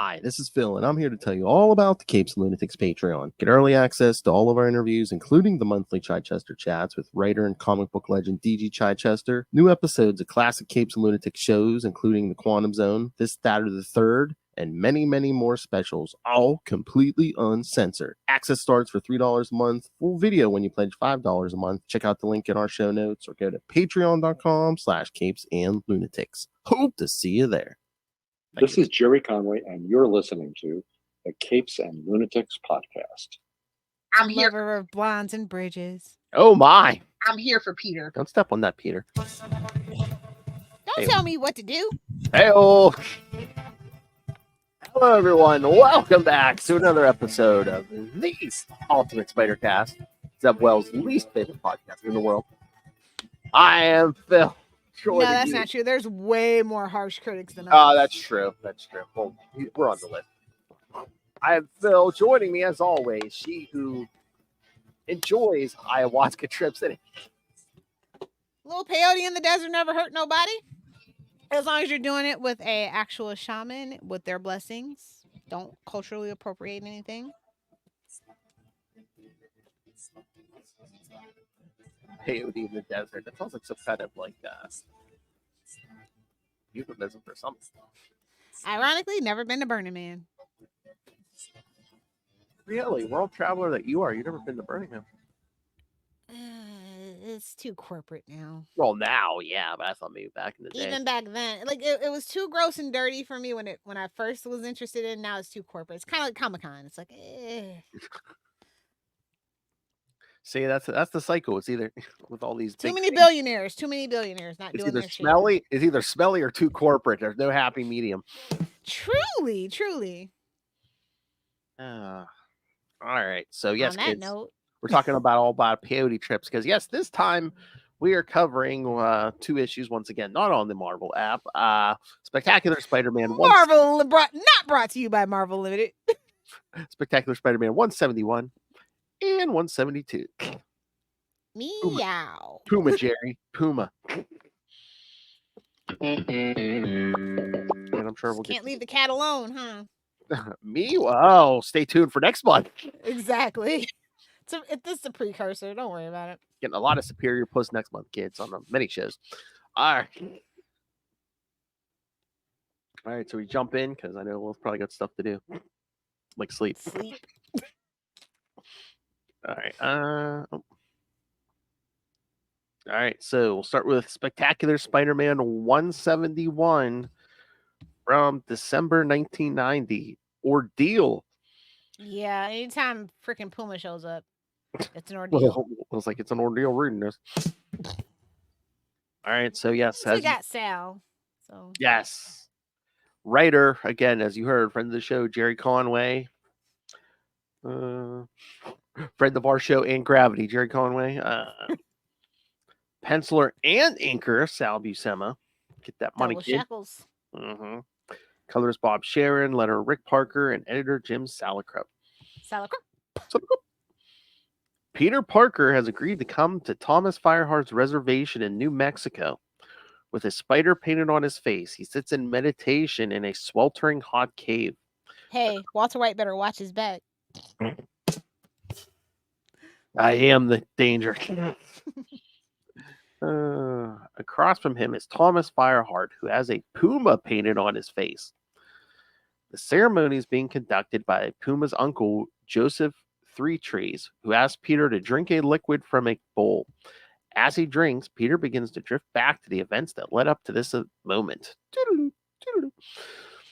Hi, this is Phil, and I'm here to tell you all about the Capes and Lunatics Patreon. Get early access to all of our interviews, including the monthly Chichester chats with writer and comic book legend DG Chichester, new episodes of classic Capes and Lunatics shows, including The Quantum Zone, This, That, or the Third, and many, many more specials, all completely uncensored. Access starts for $3 a month, full video when you pledge $5 a month. Check out the link in our show notes or go to patreon.com/capesandlunatics. Hope to see you there. This is Jerry Conway, and you're listening to the Capes and Lunatics podcast. I'm here. Lover of blondes and bridges. Oh, my. I'm here for Peter. Don't step on that, Peter. Don't tell me what to do. Hey-oh. Hello, everyone. Welcome back to another episode of the Ultimate Spider-Cast, Zebwell's least favorite podcast in the world. I am Phil. No, that's not true. There's way more harsh critics than us. Oh, that's true. That's true. Well, we're on the list. I have Phil joining me as always. She who enjoys ayahuasca trips. A little peyote in the desert never hurt nobody. As long as you're doing it with a actual shaman with their blessings. Don't culturally appropriate anything. Peyote in the desert. That sounds like some kind of like euphemism for something. Ironically, never been to Burning Man. Really? World traveler that you are. You've never been to Burning Man. It's too corporate now. Well, now, yeah, but I thought maybe back in the day. Even back then, like it was too gross and dirty for me when I first was interested in. Now it's too corporate. It's kind of like Comic-Con. It's like, See, that's the cycle. It's either with all these too many billionaires not doing their smelly. shit. It's either smelly or too corporate. There's no happy medium. Truly. All right. So yes, on that kids, note, we're talking all about peyote trips because yes, this time we are covering 2 issues once again, not on the Marvel app. Spectacular Spider-Man. Not brought to you by Marvel Limited. Spectacular Spider-Man 171 and 172. Meow. Puma, Jerry. Puma. And I'm sure we'll can't leave the cat alone, huh? Me? Well, stay tuned for next month. Exactly. It's a precursor. Don't worry about it. Getting a lot of Superior Puss next month, kids, on the many shows. All right, so we jump in because I know we'll probably got stuff to do, like sleep. All right. All right, so we'll start with Spectacular Spider-Man 171 from December 1990. Ordeal. Yeah, anytime freaking Puma shows up, it's an ordeal. Well, it was like it's an ordeal reading this. All right, so yes. We got Sal. So yes. Writer, again, as you heard, friend of the show, Jerry Conway. Friend of our show and Gravity, Jerry Conway. Penciler and inker, Sal Buscema. Get that money, Double kid. Shackles. Mm-hmm. Colorist Bob Sharon, letter Rick Parker, and editor Jim Salicrup. Peter Parker has agreed to come to Thomas Fireheart's reservation in New Mexico. With a spider painted on his face, he sits in meditation in a sweltering hot cave. Hey, Walter White better watch his back. I am the danger. Across from him is Thomas Fireheart, who has a puma painted on his face. The ceremony is being conducted by Puma's uncle, Joseph Three Trees, who asks Peter to drink a liquid from a bowl. As he drinks, Peter begins to drift back to the events that led up to this moment.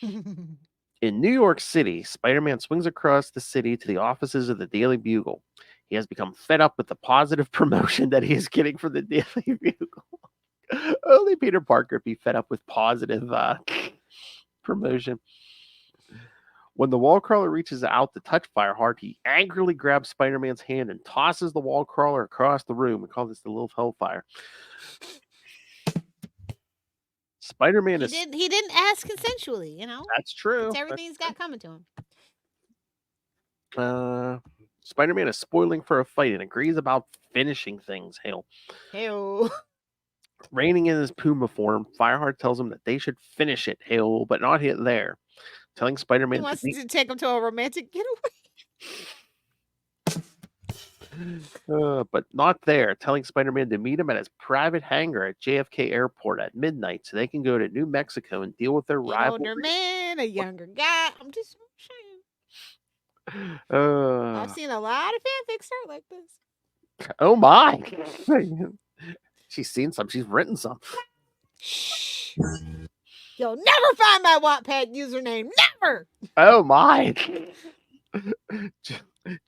In New York City, Spider-Man swings across the city to the offices of the Daily Bugle. He has become fed up with the positive promotion that he is getting from the Daily Bugle. Only Peter Parker be fed up with positive promotion. When the wall crawler reaches out to touch Fireheart, he angrily grabs Spider-Man's hand and tosses the wall crawler across the room. We call this the Lilith Hellfire. Spider-Man He didn't ask consensually, you know? That's true. It's everything's got coming to him. Spider-Man is spoiling for a fight and agrees about finishing things. Hail. Reigning in his Puma form, Fireheart tells him that they should finish it, but not hit there. telling He Spider-Man to wants meet. to take him to a romantic getaway. But not there, telling Spider-Man to meet him at his private hangar at JFK Airport at midnight so they can go to New Mexico and deal with their An older rivalry. man, a younger guy. I'm just saying. I've Uh, seen a lot of fanfics start like this. oh my. She's seen some. She's written some. Shh. You'll never find my Wattpad username. Never. Oh my.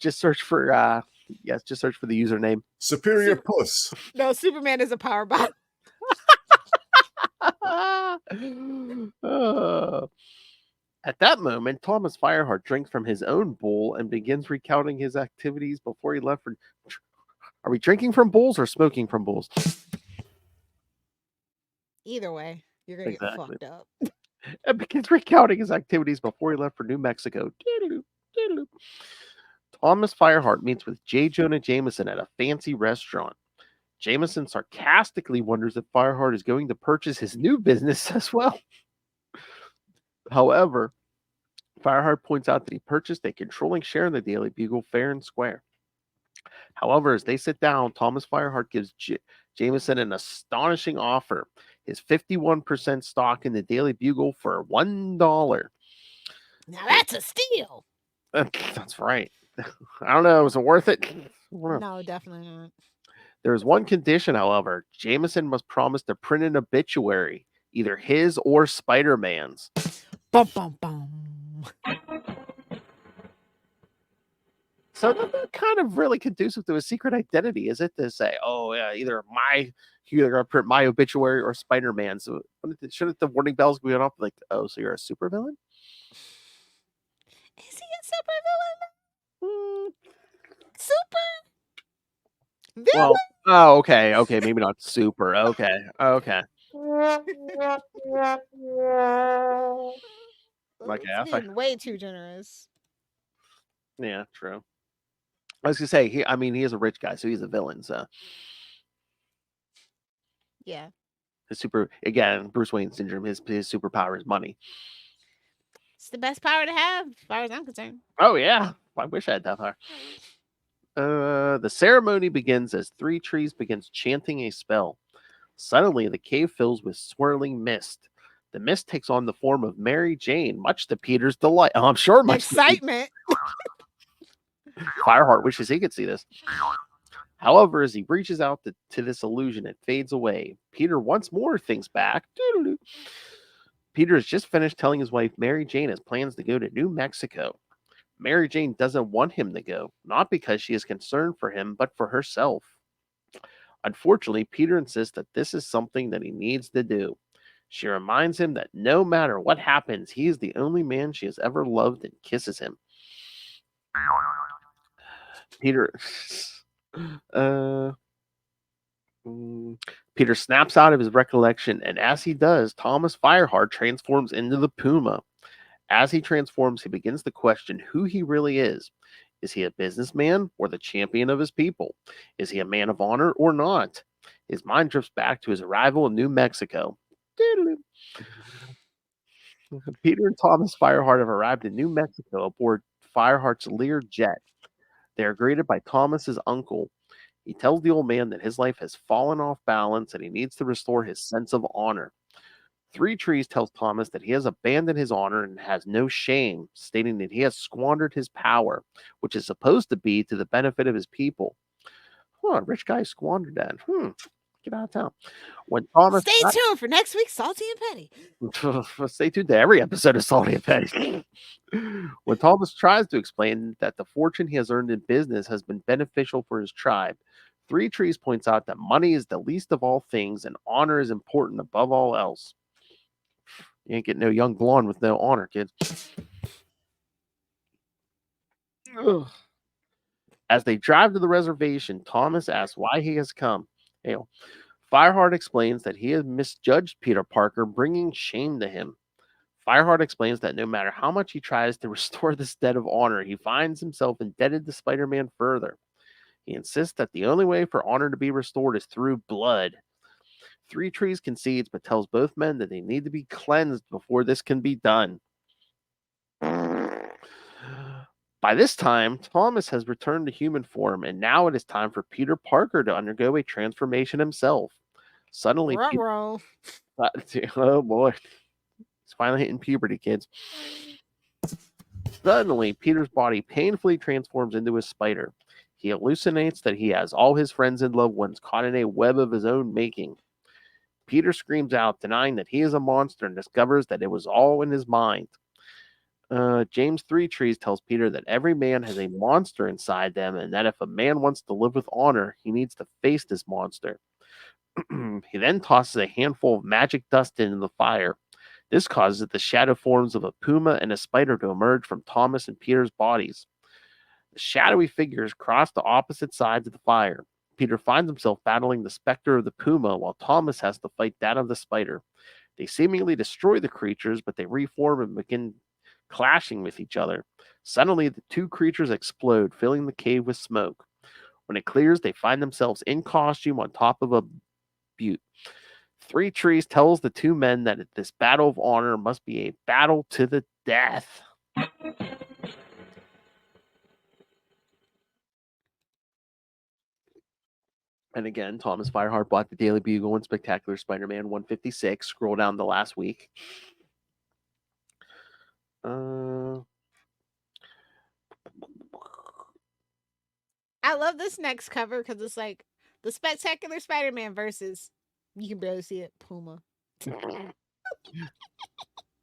Just search for just search for the username. Superior Puss. No, Superman is a power bot. At that moment, Thomas Fireheart drinks from his own bowl and begins recounting his activities before he left for. Are we drinking from bowls or smoking from bowls? Either way, you're gonna Exactly. get fucked up. And begins recounting his activities before he left for New Mexico. Doodaloo, doodaloo. Thomas Fireheart meets with J. Jonah Jameson at a fancy restaurant. Jameson sarcastically wonders if Fireheart is going to purchase his new business as well. However, Fireheart points out that he purchased a controlling share in the Daily Bugle fair and square. However, as they sit down, Thomas Fireheart gives Jameson an astonishing offer: his 51% stock in the Daily Bugle for $1. Now that's a steal. That's right. I don't know. Was it worth it? No, definitely not. There is one condition, however. Jameson must promise to print an obituary, either his or Spider-Man's. Bum bum bum. So that's kind of really conducive to a secret identity, is it? To say, oh yeah, either you're gonna print my obituary or Spider-Man. So shouldn't the warning bells go off like, oh, so you're a supervillain? Is he a supervillain? Super villain? Well, okay, maybe not super. Okay. That's That's being way too generous. Yeah, true. I was gonna say he is a rich guy, so he's a villain. So Yeah. his Bruce Wayne syndrome. His superpower is money. It's the best power to have, as far as I'm concerned. Oh yeah, I wish I had that power. The ceremony begins as Three Trees begins chanting a spell. Suddenly, the cave fills with swirling mist. The mist takes on the form of Mary Jane, much to Peter's delight. Oh, I'm sure much Excitement. Fireheart wishes he could see this. However, as he reaches out to this illusion, it fades away. Peter once more thinks back. Doo-doo-doo. Peter has just finished telling his wife Mary Jane has plans to go to New Mexico. Mary Jane doesn't want him to go, not because she is concerned for him, but for herself. Unfortunately, Peter insists that this is something that he needs to do. She reminds him that no matter what happens, he is the only man she has ever loved and kisses him. Peter Peter snaps out of his recollection, and as he does, Thomas Fireheart transforms into the Puma. As he transforms, he begins to question who he really is. Is he a businessman or the champion of his people? Is he a man of honor or not? His mind drifts back to his arrival in New Mexico. Peter and Thomas Fireheart have arrived in New Mexico aboard Fireheart's Lear jet. They are greeted by Thomas's uncle. He tells the old man that his life has fallen off balance and he needs to restore his sense of honor. Three Trees tells Thomas that he has abandoned his honor and has no shame, stating that he has squandered his power, which is supposed to be to the benefit of his people. Rich guy squandered that. Get out of town. When Thomas Stay tuned for next week's Salty and Petty. Stay tuned to every episode of Salty and Petty. When Thomas tries to explain that the fortune he has earned in business has been beneficial for his tribe, Three Trees points out that money is the least of all things and honor is important above all else. You ain't getting no young blonde with no honor, kids. Ugh. As they drive to the reservation, Thomas asks why he has come. Fireheart explains that he has misjudged Peter Parker, bringing shame to him. Fireheart explains that no matter how much he tries to restore this debt of honor, he finds himself indebted to Spider-Man further. He insists that the only way for honor to be restored is through blood. Three Trees concedes, but tells both men that they need to be cleansed before this can be done. By this time, Thomas has returned to human form, and now it is time for Peter Parker to undergo a transformation himself. Suddenly, Ruh-roh. oh boy, he's finally hitting puberty, kids. Suddenly, Peter's body painfully transforms into a spider. He hallucinates that he has all his friends and loved ones caught in a web of his own making. Peter screams out, denying that he is a monster, and discovers that it was all in his mind. James Three Trees tells Peter that every man has a monster inside them, and that if a man wants to live with honor, he needs to face this monster. He then tosses a handful of magic dust into the fire. This causes the shadow forms of a puma and a spider to emerge from Thomas and Peter's bodies. The shadowy figures cross the opposite sides of the fire. Peter finds himself battling the specter of the puma, while Thomas has to fight that of the spider. They seemingly destroy the creatures, but they reform and begin clashing with each other. Suddenly, the two creatures explode, filling the cave with smoke. When it clears, they find themselves in costume on top of a butte. Three Trees tells the two men that this battle of honor must be a battle to the death. And again, Thomas Fireheart bought the Daily Bugle and Spectacular Spider-Man 156. Scroll down the last week. I love this next cover because it's like the Spectacular Spider-Man versus, you can barely see it, Puma.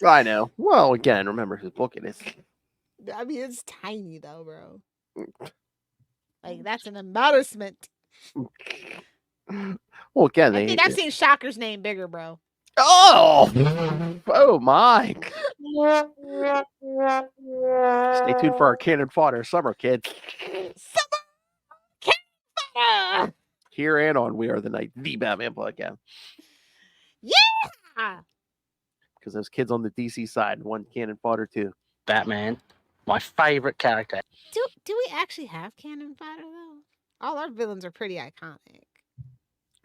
I know. Well, again, remember whose book it is. I mean, it's tiny though, bro. Like, that's an embarrassment. Well, again, I think I've seen Shocker's name bigger, bro. Oh! Oh, my. Stay tuned for our cannon fodder summer, kids. Summer cannon fodder! Here and on We Are the Night, the Batman podcast. Yeah! Because those kids on the DC side want cannon fodder too. Batman, my favorite character. Do we actually have cannon fodder though? All our villains are pretty iconic.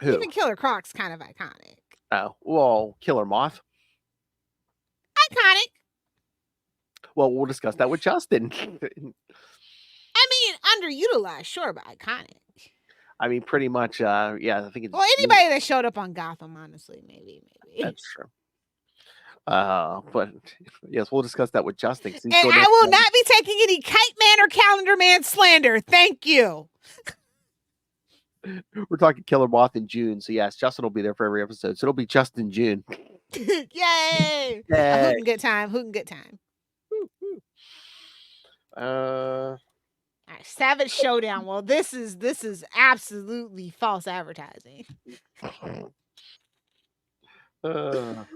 Who? Even Killer Croc's kind of iconic. Oh, well, Killer Moth. Iconic. Well, we'll discuss that with Justin. I mean, underutilized, sure, but iconic. I mean, pretty much, yeah, I think it's... Well, anybody that showed up on Gotham, honestly, maybe. That's true. But yes, we'll discuss that with Justin. And I will not be taking any Kite Man or Calendar Man slander. Thank you. We're talking Killer Moth in June, so yes, Justin will be there for every episode. So it'll be just in June. Yay! A hoot and good time. Hoot and good time. All right, Savage Showdown. Well, this is absolutely false advertising. It's a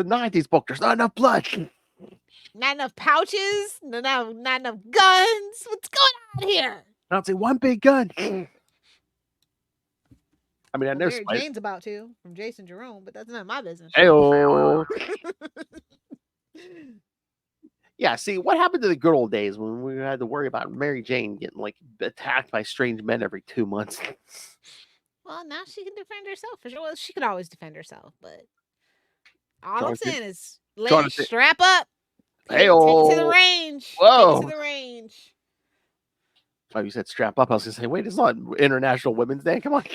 90s book. There's not enough blood. Not enough pouches. Not enough guns. What's going on here? I'll say one big gun. I mean, I know Mary Jane's about to from Jason Jerome, but that's none of my business. Hey-oh. Yeah, see, what happened to the good old days when we had to worry about Mary Jane getting like attacked by strange men every 2 months? Well, now she can defend herself for sure. Well, she could always defend herself, but all I'm saying is, ladies, strap up. Take it to the range. Whoa. Take it to the range. Oh, you said strap up. I was going to say, wait, it's not International Women's Day. Come on.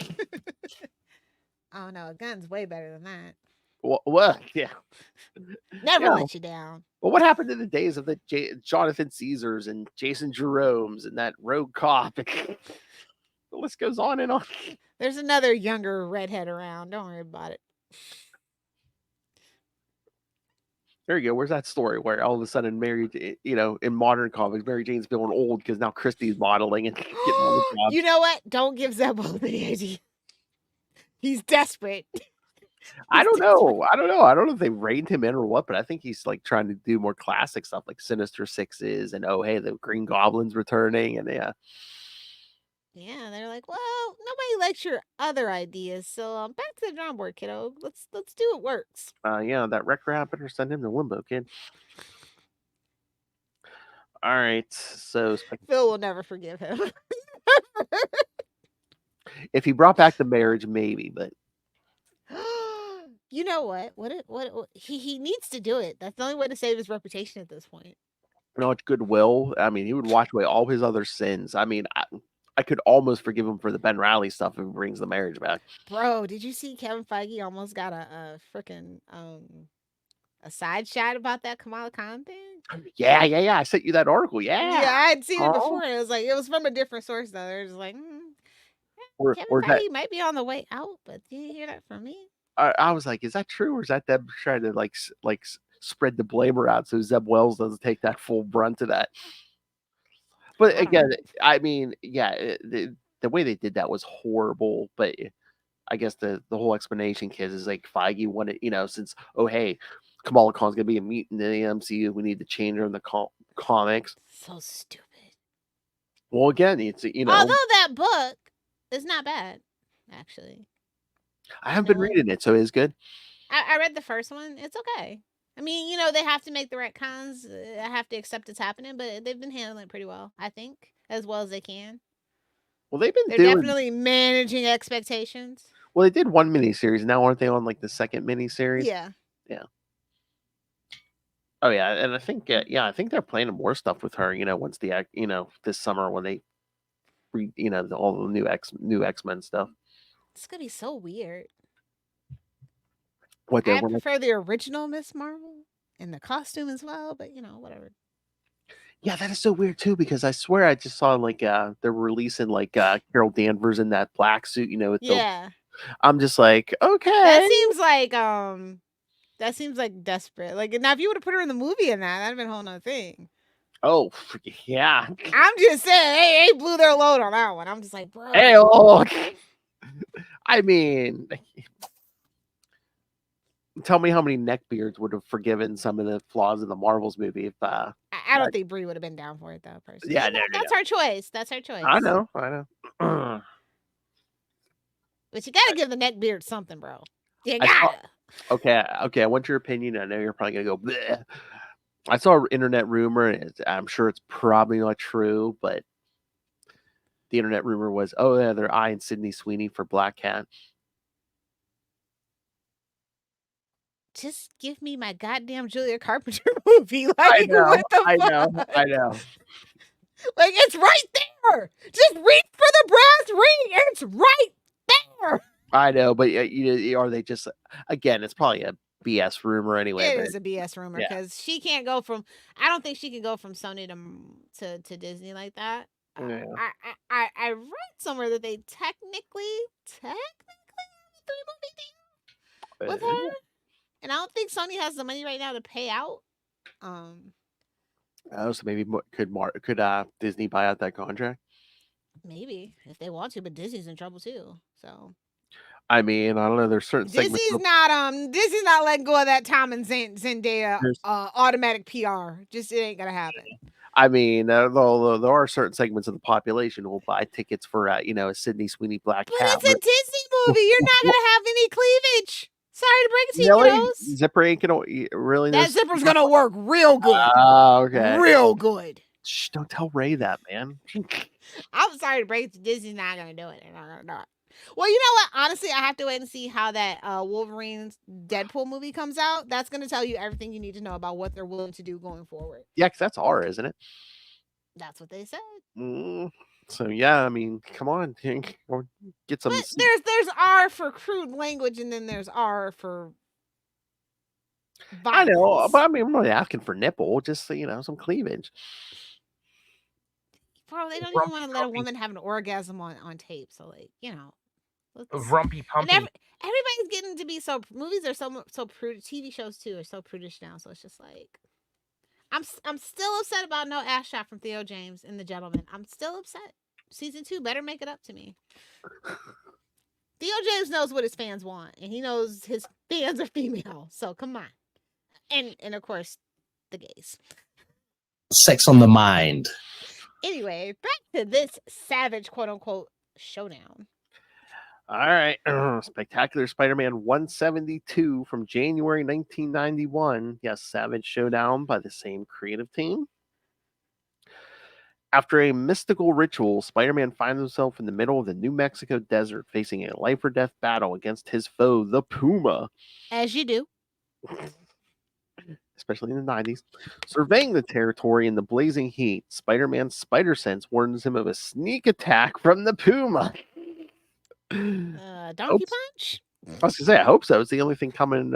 Oh, no, a gun's way better than that. What? Yeah. Never let you down. Well, what happened to the days of the Jonathan Caesars and Jason Jeromes and that rogue cop? The list goes on and on. There's another younger redhead around. Don't worry about it. There you go. Where's that story where all of a sudden Mary, in modern comics, Mary Jane's feeling old because now Christie's modeling and getting all the jobs. You know what? Don't give Zebo the idea. He's desperate. I don't know. I don't know if they reined him in or what, but I think he's like trying to do more classic stuff like Sinister Sixes and oh hey, the Green Goblin's returning and yeah. Yeah, they're like, well, nobody likes your other ideas, so back to the drawing board, kiddo. Let's do what works. Yeah, that wreck better send him to limbo, kid. All right, so Phil will never forgive him. If he brought back the marriage, maybe, but you know what? What he needs to do it. That's the only way to save his reputation at this point. It's goodwill. I mean, he would wash away all his other sins. I mean, I could almost forgive him for the Ben Riley stuff if he brings the marriage back. Bro, did you see Kevin Feige almost got a freaking a side shot about that Kamala Khan thing? Yeah. I sent you that article. Yeah, Yeah. I had seen it Oh. before. It was from a different source though. They're just like, Or Kevin that Feige might be on the way out, but you didn't hear that from me. I was like, is that true, or is that them trying to spread the blame around so Zeb Wells doesn't take that full brunt of that? But I don't again, know. I mean, yeah, the way they did that was horrible. But I guess the whole explanation, kids, is like Feige wanted, since hey, Kamala Khan's gonna be a mutant in the MCU, we need to change her in the comics. So stupid. Well, again, it's Although that book is not bad, actually. I haven't been reading it, so it's good. I read the first one. It's okay. I mean, they have to make the retcons. I have to accept it's happening, but they've been handling it pretty well, I think, as well as they can. Well, they're definitely managing expectations. Well, they did one miniseries. Now aren't they on the second miniseries? Yeah. Yeah. Oh yeah, and I think I think they're planning more stuff with her. Once the this summer when they all the new X-Men stuff. It's gonna be so weird. What I prefer the original Miss Marvel and the costume as well, but whatever. Yeah, that is so weird too because I swear I just saw they're releasing Carol Danvers in that black suit. With I'm just like, okay. That seems like desperate. Now, if you would have put her in the movie in that'd have been a whole nother thing. Oh yeah. I'm just saying, they blew their load on that one. I'm just like, bro. Hey, I mean, tell me how many neckbeards would have forgiven some of the flaws in the Marvels movie if I don't think Brie would have been down for it though, personally. Yeah, that's her choice. That's her choice. I know. But you gotta give the neckbeard something, bro. You gotta. Okay. I want your opinion. I know you're probably gonna go. Bleh. I saw an internet rumor, and I'm sure it's probably not true, but the internet rumor was, they're eyeing Sydney Sweeney for Black Cat. Just give me my goddamn Julia Carpenter movie. I know. It's right there. Just reach for the brass ring. It's right there. I know, but are they just again? It's probably a BS rumor anyway. It is a BS rumor because she can't go from. I don't think she can go from Sony to Disney like that. Yeah. I read somewhere that they technically have a 3-movie deal with her, and I don't think Sony has the money right now to pay out. So maybe could Disney buy out that contract? Maybe if they want to, but Disney's in trouble too. So. I mean, I don't know. There's certain Disney's not letting go of that Tom and Zendaya automatic PR. Just it ain't gonna happen. I mean, though there are certain segments of the population who will buy tickets for a Sydney Sweeney Black Cat. But it's a Disney movie. You're not gonna have any cleavage. Sorry to break it to you, kiddos. Zipper ain't gonna really. That zipper's gonna work real good. Okay. Real good. Shh! Don't tell Ray that, man. I'm sorry to break it to Disney's not gonna do it. They're not gonna do it. Well, you know what? Honestly, I have to wait and see how that Wolverine's Deadpool movie comes out. That's going to tell you everything you need to know about what they're willing to do going forward. Yeah, because that's R, isn't it? That's what they said. So yeah, I mean, come on, get some. But there's R for crude language, and then there's R for violence. I know, but I mean, I'm really asking for nipple, just some cleavage. Bro, they don't even want to let a woman have an orgasm on tape. So Rumpy pumpy. And everybody's getting to be so. Movies are so prudish. TV shows too are so prudish now. So it's just like, I'm still upset about no ass shot from Theo James in The Gentleman. I'm still upset. Season 2 better make it up to me. Theo James knows what his fans want, and he knows his fans are female. So come on, and of course, the gays. Sex on the mind. Anyway, back to this savage quote unquote showdown. All right. Spectacular Spider-Man 172 from January 1991. Yes, Savage Showdown by the same creative team. After a mystical ritual, Spider-Man finds himself in the middle of the New Mexico desert facing a life-or-death battle against his foe, the Puma. As you do. especially in the 90s. Surveying the territory in the blazing heat, Spider-Man's spider sense warns him of a sneak attack from the Puma. Donkey Punch? I was gonna say, I hope so. It's the only thing coming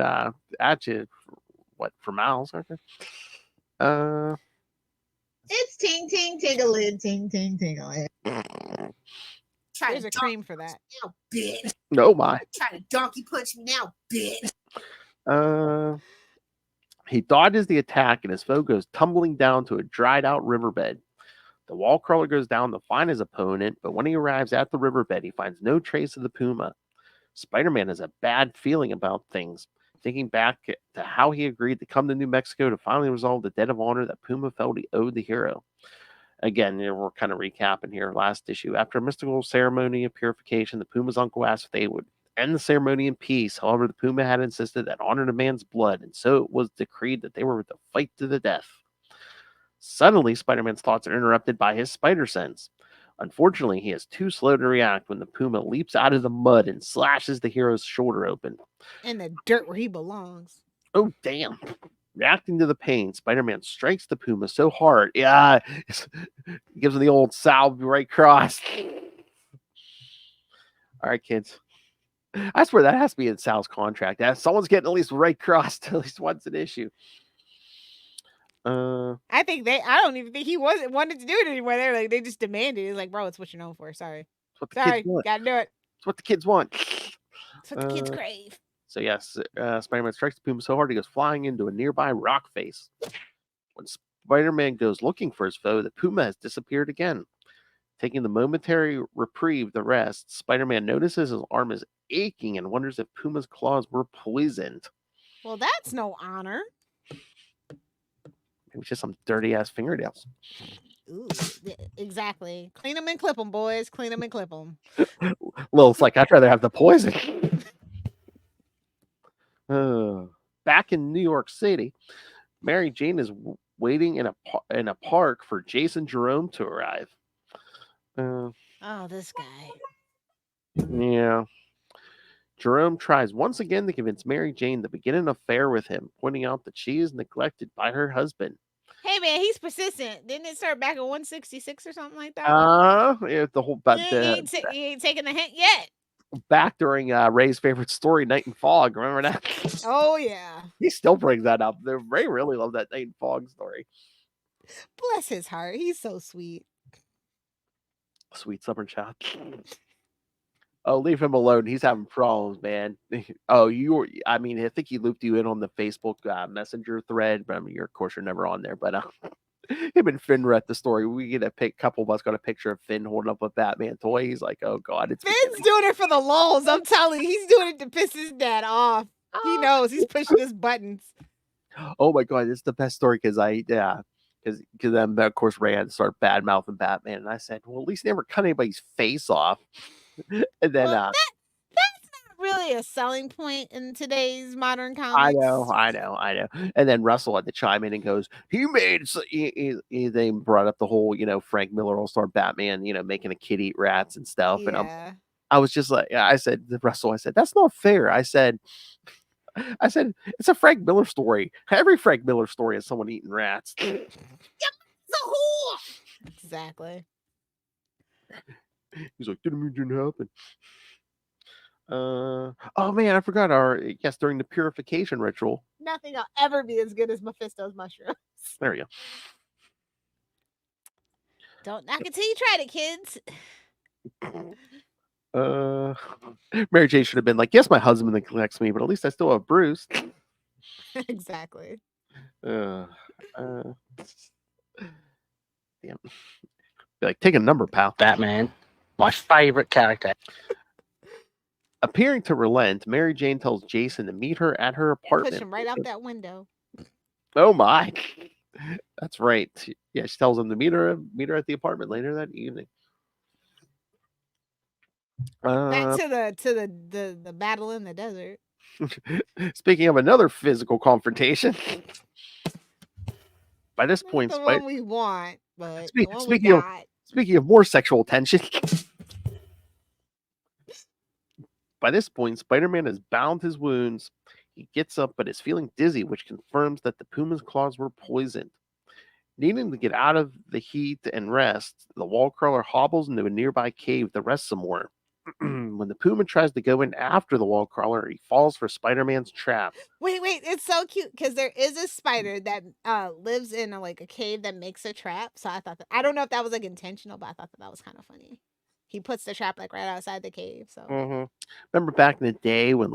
at you. What, for miles? Okay. It's ting ting tingalin ting ting tingalin. There's a cream for that. Now, bitch. No, my. Try to donkey punch me now, bitch. He dodges the attack, and his foe goes tumbling down to a dried-out riverbed. The wall crawler goes down to find his opponent, but when he arrives at the riverbed, he finds no trace of the Puma. Spider-Man has a bad feeling about things, thinking back to how he agreed to come to New Mexico to finally resolve the debt of honor that Puma felt he owed the hero. Again, we're kind of recapping here. Last issue. After a mystical ceremony of purification, the Puma's uncle asked if they would end the ceremony in peace. However, the Puma had insisted that honor demands blood, and so it was decreed that they were to fight to the death. Suddenly, Spider-Man's thoughts are interrupted by his spider sense. Unfortunately, he is too slow to react when the Puma leaps out of the mud and slashes the hero's shoulder open. In the dirt where he belongs. Oh, damn. Reacting to the pain, Spider-Man strikes the Puma so hard. Yeah, gives him the old Sal right cross. All right, kids. I swear that has to be in Sal's contract. Someone's getting at least right crossed at least once an issue. I don't even think he wanted to do it anymore. They just demanded it. It's like, bro, it's what you're known for. Sorry. Gotta do it. It's what the kids want. It's what the kids crave. So yes, Spider-Man strikes the Puma so hard he goes flying into a nearby rock face. When Spider-Man goes looking for his foe, the Puma has disappeared again. Taking the momentary reprieve to rest, Spider-Man notices his arm is aching and wonders if Puma's claws were poisoned. Well, that's no honor. Maybe just some dirty-ass fingernails. Ooh, exactly. Clean them and clip them, boys. Clean them and clip them. Lilith's like, I'd rather have the poison. Back in New York City, Mary Jane is waiting in a park for Jason Jerome to arrive. This guy. Yeah. Jerome tries once again to convince Mary Jane to begin an affair with him, pointing out that she is neglected by her husband. Hey man, he's persistent. Didn't it start back at 166 or something like that? Yeah, the whole he ain't taking the hint yet. Back during Ray's favorite story, Night and Fog. Remember that? Oh yeah. He still brings that up. Ray really loved that Night and Fog story. Bless his heart. He's so sweet. Sweet summer child. Oh, leave him alone. He's having problems, man. Oh, I think he looped you in on the Facebook Messenger thread, but of course, you're never on there. But him and Finn were at the story. We get a couple of us got a picture of Finn holding up a Batman toy. He's like, oh, God. Finn's doing it for the lulz. I'm telling you. He's doing it to piss his dad off. He knows. He's pushing his buttons. Oh, my God. It's the best story because then, of course, Ray had to start bad-mouthing Batman. And I said, well, at least he never cut anybody's face off. And then that's not really a selling point in today's modern comics. I know. And then Russell had to chime in and goes, they brought up the whole, Frank Miller All-Star Batman, making a kid eat rats and stuff. Yeah. And I was just like, I said to Russell, that's not fair. I said, it's a Frank Miller story. Every Frank Miller story has someone eating rats. Yep, the whole. Exactly. He's like, didn't happen. Oh man, I forgot during the purification ritual. Nothing will ever be as good as Mephisto's mushrooms. There we go. Don't knock it till you tried it, kids. Mary Jane should have been like, yes, my husband neglects me, but at least I still have Bruce. Exactly. Damn. Be like, take a number, pal. Batman, my favorite character. Appearing to relent, Mary Jane tells Jason to meet her at her apartment. Push him right out that window. Oh my. That's right. Yeah, she tells him to meet her at the apartment later that evening. Back to the battle in the desert. Speaking of another physical confrontation. By this point, the one we want, but speaking of more sexual tension. By this point, Spider-Man has bound his wounds. He gets up but is feeling dizzy, which confirms that the puma's claws were poisoned. Needing to get out of the heat and rest, the wall crawler hobbles into a nearby cave to rest some more. When the puma tries to go in after the wall crawler, he falls for Spider-Man's trap. Wait, it's so cute because there is a spider that lives in a cave that makes a trap. So I thought I don't know if that was intentional, but I thought that was kind of funny. He puts the trap right outside the cave. So Remember back in the day when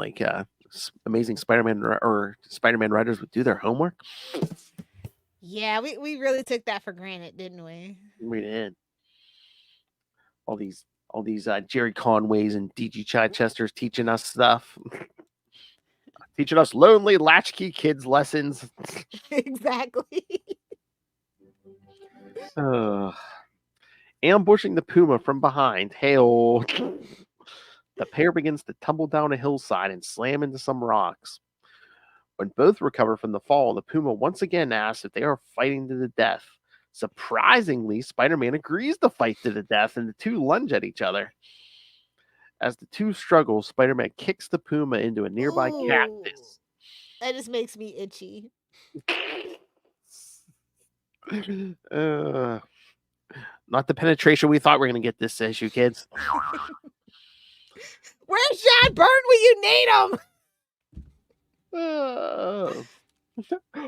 Amazing Spider-Man or Spider-Man writers would do their homework? Yeah, we really took that for granted, didn't we? We did. All these Jerry Conways and D.G. Chichesters teaching us stuff. Teaching us lonely latchkey kids lessons. Exactly. Ambushing the puma from behind. Hail. The pair begins to tumble down a hillside and slam into some rocks. When both recover from the fall, the puma once again asks if they are fighting to the death. Surprisingly, Spider-Man agrees to fight to the death, and the two lunge at each other. As the two struggle, Spider-Man kicks the puma into a nearby cactus. That just makes me itchy. Not the penetration we thought we were going to get this issue, kids. Where's John Byrne when you need him?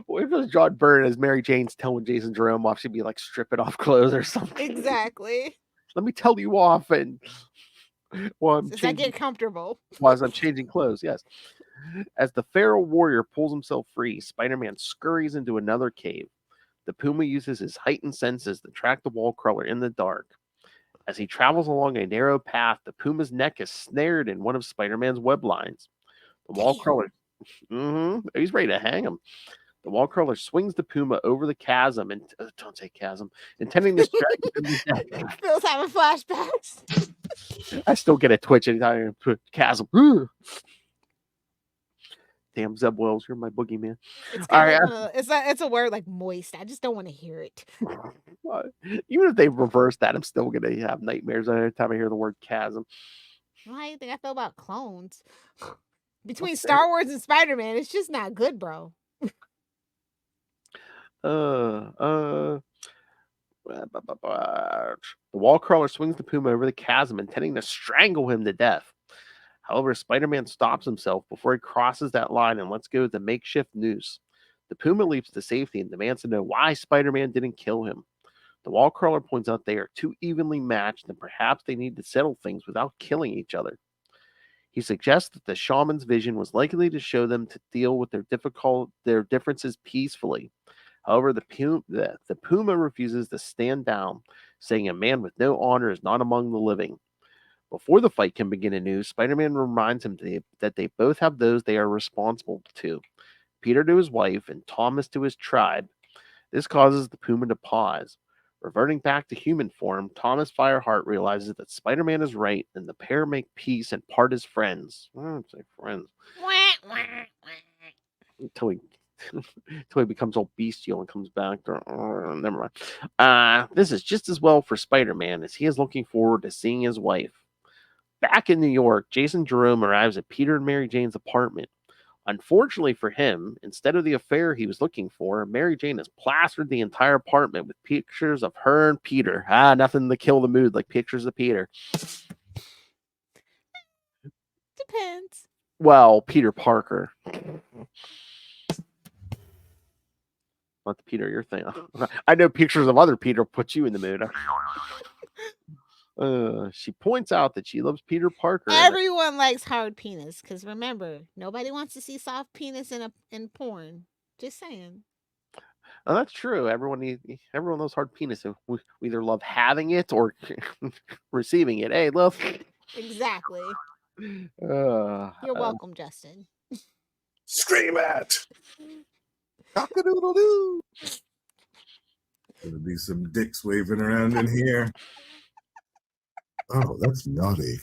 What if it was John Byrne as Mary Jane's telling Jason Jerome off? She'd be like stripping off clothes or something. Exactly. Let me tell you off, and I get comfortable. While I'm changing clothes, yes. As the feral warrior pulls himself free, Spider-Man scurries into another cave. The puma uses his heightened senses to track the wall crawler in the dark. As he travels along a narrow path, the puma's neck is snared in one of Spider-Man's web lines. The wall crawler, he's ready to hang him. The wall crawler swings the puma over the chasm, and don't say chasm, intending to strike him. Phil's having flashbacks. I still get a twitch anytime I put chasm. Damn, Zeb Wells, you're my boogeyman. It's kind of it's a word like moist. I just don't want to hear it. Even if they reverse that, I'm still gonna have nightmares every time I hear the word chasm. How do you think I feel about clones? Between Star Wars and Spider-Man, it's just not good, bro. The wall crawler swings the puma over the chasm, intending to strangle him to death. However, Spider-Man stops himself before he crosses that line and lets go of the makeshift noose. The puma leaps to safety and demands to know why Spider-Man didn't kill him. The wall crawler points out they are too evenly matched and perhaps they need to settle things without killing each other. He suggests that the shaman's vision was likely to show them to deal with their differences peacefully. However, the puma refuses to stand down, saying a man with no honor is not among the living. Before the fight can begin anew, Spider-Man reminds him that they both have those they are responsible to. Peter to his wife and Thomas to his tribe. This causes the puma to pause. Reverting back to human form, Thomas Fireheart realizes that Spider-Man is right and the pair make peace and part as friends. I don't say friends. Until he becomes all bestial and comes back to never mind. This is just as well for Spider-Man as he is looking forward to seeing his wife. Back in New York, Jason Jerome arrives at Peter and Mary Jane's apartment. Unfortunately for him, instead of the affair he was looking for, Mary Jane has plastered the entire apartment with pictures of her and Peter. Nothing to kill the mood like pictures of Peter. Depends. Well, Peter Parker. Not the Peter you're thinking. I know pictures of other Peter put you in the mood. She points out that she loves Peter Parker. Everyone likes hard penis because remember, nobody wants to see soft penis in porn. Just saying. Oh, that's true. Everyone loves hard penis. We either love having it or receiving it. Hey, love. Exactly. You're welcome, Justin. Scream at. Cock-a-doodle-doo. There'll be some dicks waving around in here. Oh, that's naughty.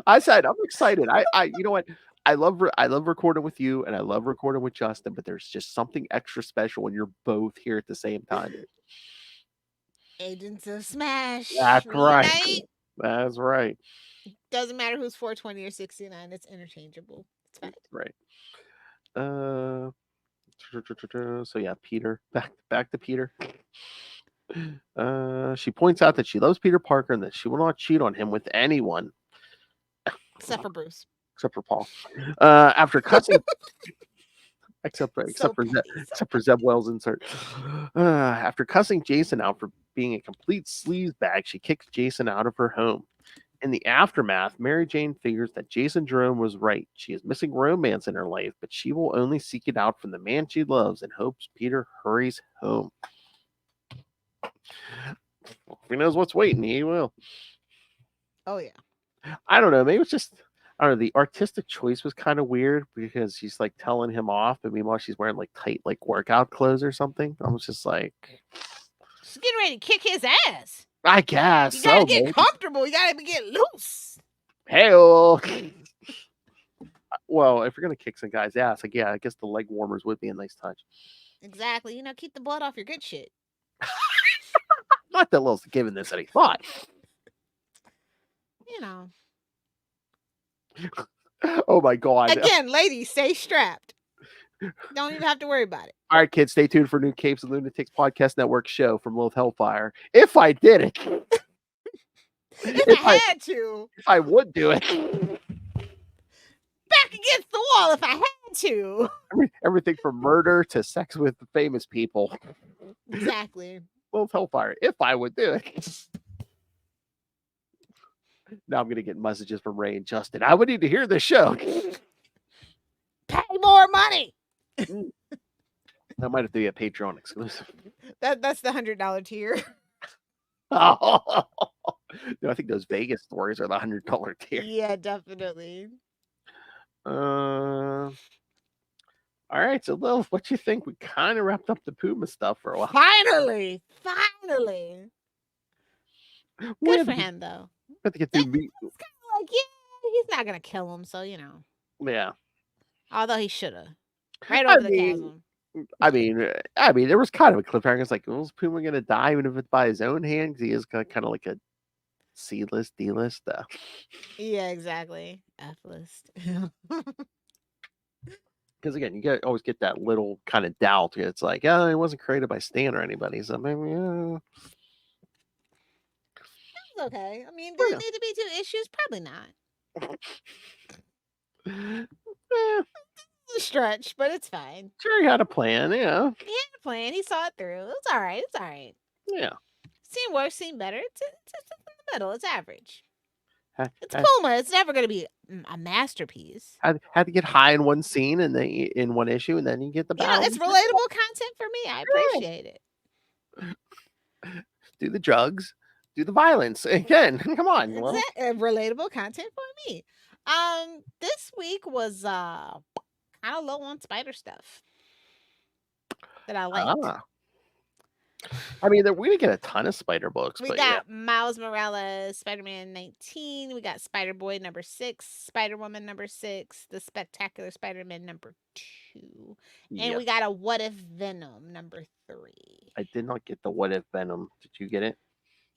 I said I'm excited. I you know what? I love recording with you and I love recording with Justin, but there's just something extra special when you're both here at the same time. Agents of Smash. That's right. That's right. Doesn't matter who's 420 or 69. It's interchangeable. It's fine. Right. So yeah, Peter. Back to Peter. She points out that she loves Peter Parker and that she will not cheat on him with anyone Except for Bruce. except for Paul. After cussing, except for Zeb Wells insert. After cussing Jason out for being a complete sleazebag, she kicks Jason out of her home. In the aftermath, Mary Jane figures that Jason Jerome was right. She is missing romance in her life, but she will only seek it out from the man she loves and hopes Peter hurries home. If he knows what's waiting, he will. Oh yeah. I don't know. Maybe it's just, I don't know. The artistic choice was kind of weird because she's like telling him off, but meanwhile she's wearing like tight like workout clothes or something. I was just like, she's getting ready to kick his ass. I guess you gotta so, get maybe. comfortable. You gotta get loose. Hell. Well, if you're gonna kick some guy's ass, like yeah, I guess the leg warmers would be a nice touch. Exactly. Keep the blood off your good shit. Not that Lil's giving this any thought. Oh my god. Again, ladies, stay strapped. Don't even have to worry about it. All right, kids, stay tuned for new Capes and Lunatics Podcast Network show from Lilith Hellfire. If I did it. if I had to. If I would do it. Back against the wall if I had to. Everything from murder to sex with famous people. Exactly. Lilith Hellfire. If I would do it. Now I'm going to get messages from Ray and Justin. I would need to hear this show. Pay more money. That might have to be a Patreon exclusive. That's the $100 tier. Oh. No, I think those Vegas stories are the $100 tier. Yeah, definitely. All right, so Lil, what you think? We kind of wrapped up the Puma stuff for a while. Finally. Good for him, though. Have to get through meat. It's kind of like, yeah, he's not gonna kill him, so Yeah. Although he should have. Right over the chasm. I mean, there was kind of a cliffhanger. It's like, is Puma gonna die even if it's by his own hand? Because he is kind of like a C-list, D-list. Yeah, exactly. F-list. Because again, you always get that little kind of doubt. It's like, oh, it wasn't created by Stan or anybody, so maybe. It's okay. I mean, does it need to be 2 issues? Probably not. It's a stretch, but it's fine. Sure, he had a plan. Yeah. He had a plan. He saw it through. It's all right. Yeah. Seen worse, seen better. It's in the middle. It's average. It's Had Puma. It's never going to be a masterpiece. to get high in one scene and then in one issue, and then you get the battle. It's relatable content for me. I appreciate it. Do the drugs, do the violence again. Come on, relatable content for me. This week was kind of low on spider stuff that I liked. I mean, we didn't get a ton of spider books. We got Miles Morales, Spider-Man 19. We got Spider-Boy number 6, Spider-Woman number 6, The Spectacular Spider-Man number 2, and we got a What If Venom number 3. I did not get the What If Venom. Did you get it?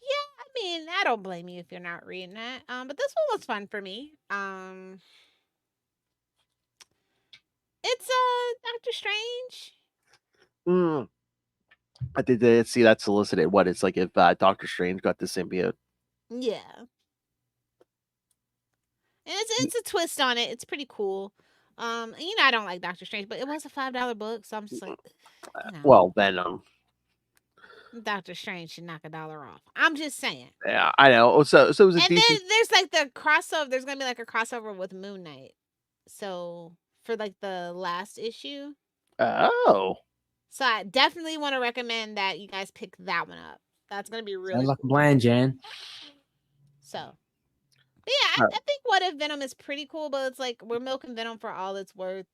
Yeah, I mean, I don't blame you if you're not reading that. But this one was fun for me. It's Doctor Strange. I did see that solicited. What it's like if Doctor Strange got the symbiote. Yeah. And it's a twist on it. It's pretty cool. I don't like Doctor Strange, but it was a $5 book, so I'm just like, well, Venom. Doctor Strange should knock $1 off. I'm just saying. Yeah, I know. So it was a and decent... then there's like the crossover. There's gonna be like a crossover with Moon Knight. So for like the last issue. Oh. So I definitely want to recommend that you guys pick that one up. That's gonna be really Sounds like a plan, Jan. So, but yeah, I think What If Venom is pretty cool, but it's like we're milking Venom for all it's worth.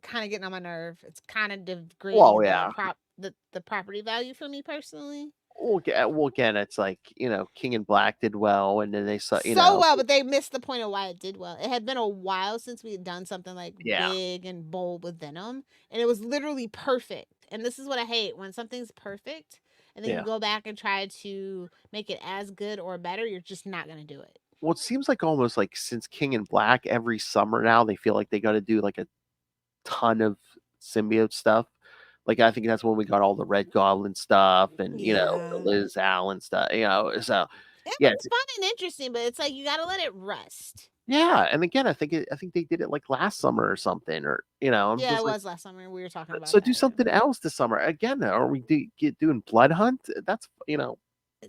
Kind of getting on my nerve. It's kind of degrading the property value for me personally. Well, again, it's like, King in Black did well, and then they saw, well, but they missed the point of why it did well. It had been a while since we had done something like big and bold with Venom, and it was literally perfect. And this is what I hate, when something's perfect, and then you go back and try to make it as good or better, you're just not going to do it. Well, it seems like almost like since King in Black, every summer now, they feel like they got to do like a ton of symbiote stuff. Like I think that's when we got all the Red Goblin stuff and Yeah. the Liz Allen stuff. So It yeah, was fun and interesting, but it's like you gotta let it rest. yeah. And again, I think they did it like last summer or something, or I'm Yeah, just it like, was last summer. We were talking about so do that. something else this summer again. Are we doing Blood Hunt? That's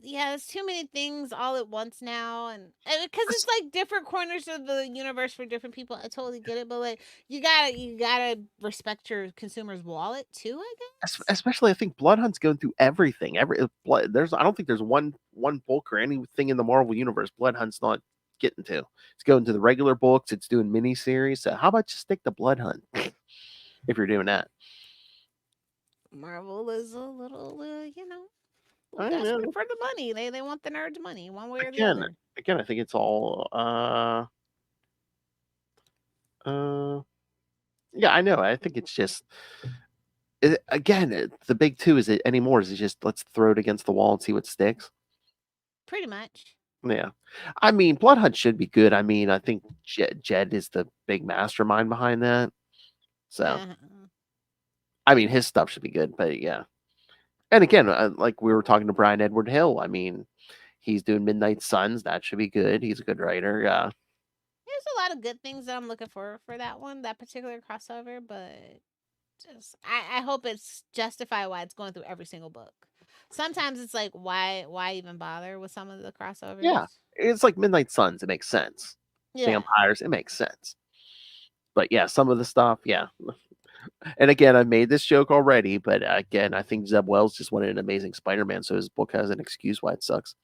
Yeah, there's too many things all at once now, and because it's like different corners of the universe for different people. I totally get it, but like you gotta respect your consumer's wallet too. I guess. especially I think Blood Hunt's going through everything. There's I don't think there's one book or anything in the Marvel universe Blood Hunt's not getting to. It's going to the regular books. It's doing miniseries. So how about just stick to Blood Hunt if you're doing that? Marvel is a little, I desperate know. for the money. They want the nerds' money, one way or the Again, other. I think it's all yeah, I know. I think it's just the big two is it anymore is it just let's throw it against the wall and see what sticks. Pretty much. Yeah. I mean, Blood Hunt should be good. I mean, I think Jed is the big mastermind behind that. So, Uh-huh. I mean, his stuff should be good, but yeah. And again, like we were talking to Brian Edward Hill, I mean, he's doing Midnight Suns. That should be good. He's a good writer. Yeah. There's a lot of good things that I'm looking for that one, that particular crossover, but just I hope it's justified why it's going through every single book. Sometimes it's like why even bother with some of the crossovers? Yeah. It's like Midnight Suns. It makes sense. Yeah. Vampires, it makes sense. But yeah, some of the stuff, yeah. And again, I made this joke already, but again, I think Zeb Wells just wanted an amazing Spider-Man, so his book has an excuse why it sucks.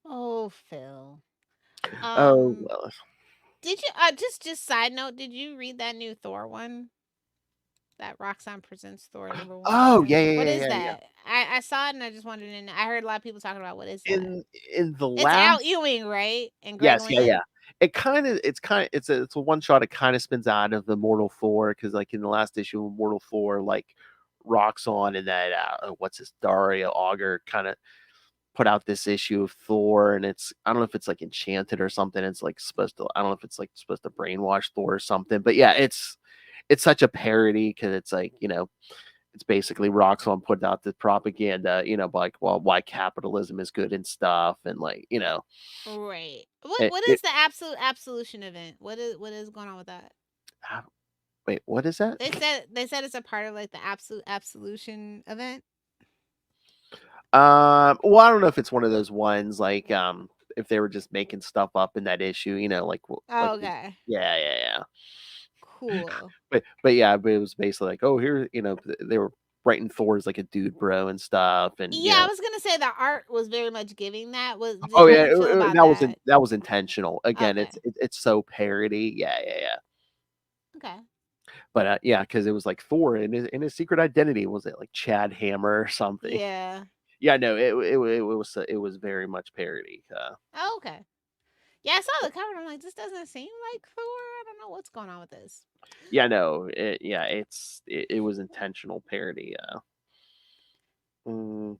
Oh, Phil. Oh well. Did you just side note, did you read that new Thor one? That Roxanne presents Thor number 1. Oh yeah, What is yeah. that? I saw it and I just wanted to know. I heard a lot of people talking about what is that? In the It's last Al Ewing, right? And Greg yes, Land? yeah. It's a one shot. It kind of spins out of the Mortal 4 because like in the last issue of Mortal 4, like Roxxon and that what's his Daria Auger kind of put out this issue of Thor, and it's I don't know if it's like enchanted or something. It's like supposed to I don't know if it's like supposed to brainwash Thor or something, but yeah, it's such a parody because it's like it's basically Roxxon putting out the propaganda, like well why capitalism is good and stuff, and like Right. it, What it, is the absolution event? What is going on with that? wait, what is that? They said it's a part of like the absolution event. Well, I don't know if it's one of those ones like if they were just making stuff up in that issue, like Oh, okay. yeah. Cool. But yeah, but it was basically like, oh, here, they were writing Thor as like a dude bro and stuff, and Yeah, I was gonna say the art was very much giving that. oh How yeah, do you feel about that? that was intentional. Again, Okay. it's so parody. Yeah. Okay. But yeah, because it was like Thor in his secret identity was it like Chad Hammer or something? Yeah. Yeah, no, it was very much parody. Oh, okay. Yeah, I saw the cover and I'm like, this doesn't seem like Thor. I don't know what's going on with this. Yeah, no, it was intentional parody. Mm,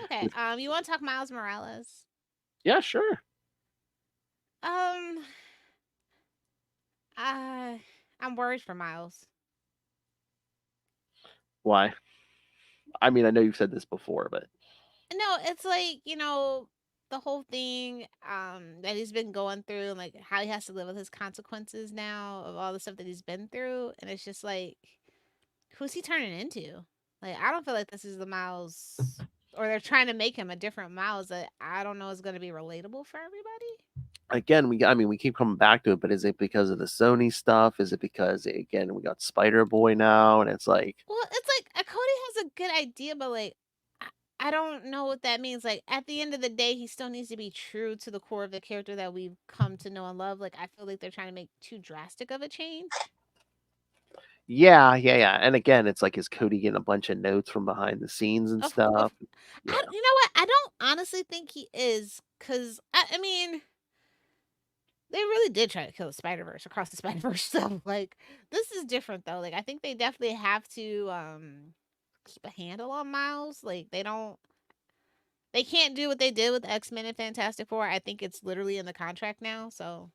Okay. You want to talk Miles Morales? yeah, sure. Um, I'm worried for Miles. Why? I mean, I know you've said this before, but No, it's like, the whole thing that he's been going through and like how he has to live with his consequences now of all the stuff that he's been through, and it's just like, who's he turning into? Like, I don't feel like this is the Miles, or they're trying to make him a different Miles that I don't know is going to be relatable for everybody. again, we keep coming back to it, but is it because of the Sony stuff? Is it because again we got Spider Boy now, and it's like, Well, it's like Cody has a good idea, but like I don't know what that means. Like at the end of the day, he still needs to be true to the core of the character that we've come to know and love. Like I feel like they're trying to make too drastic of a change. yeah. And again, it's like is Cody getting a bunch of notes from behind the scenes and stuff? You know what? I don't honestly think he is, because I mean, they really did try to kill the Spider-Verse across the Spider-Verse stuff. Like this is different though. Like I think they definitely have to keep a handle on Miles. Like they can't do what they did with X-Men and Fantastic Four. I think it's literally in the contract now. So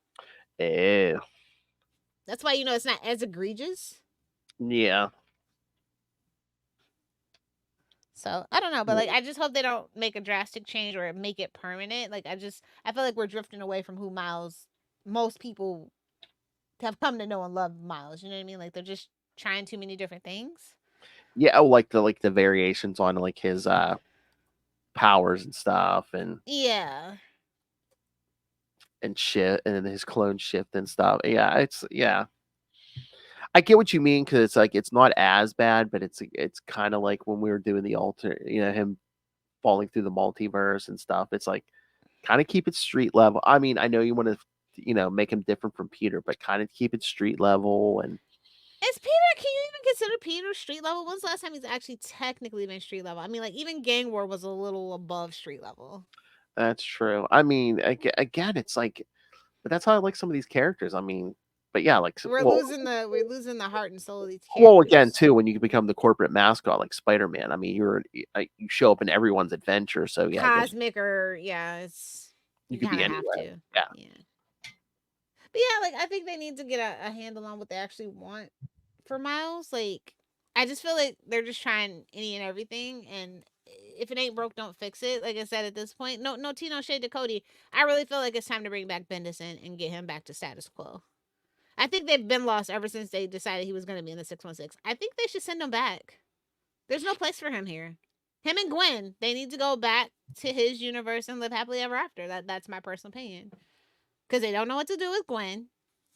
Ew. That's why it's not as egregious. Yeah. So I don't know, but like I just hope they don't make a drastic change or make it permanent. Like I feel like we're drifting away from who most people have come to know and love Miles. You know what I mean? Like they're just trying too many different things. Yeah, like the variations on like his powers and stuff and Yeah. shit and his clone shift and stuff. Yeah. I get what you mean because it's like it's not as bad, but it's kind of like when we were doing the him falling through the multiverse and stuff. It's like kind of keep it street level. I mean, I know you want to make him different from Peter, but kind of keep it street level. And is Peter? Can you even consider Peter street level? When's the last time he's actually technically been street level? I mean, like even Gang War was a little above street level. that's true. I mean, again, it's like, but that's how I like some of these characters. I mean, but yeah, like we're losing the heart and soul of these characters. Well, again, too, when you become the corporate mascot like Spider-Man, I mean, you show up in everyone's adventure. So yeah, cosmic or it's you could be have anywhere. to. Yeah. But yeah, like I think they need to get a handle on what they actually want for Miles. Like I just feel like they're just trying any and everything, and if it ain't broke, don't fix it. Like I said, at this point, no tea, no shade to Cody. I really feel like it's time to bring back Bendis and get him back to status quo. I think they've been lost ever since they decided he was going to be in the 616. I think they should send him back. There's no place for him here. Him and Gwen, they need to go back to his universe and live happily ever after. That's my personal opinion. Because they don't know what to do with Gwen.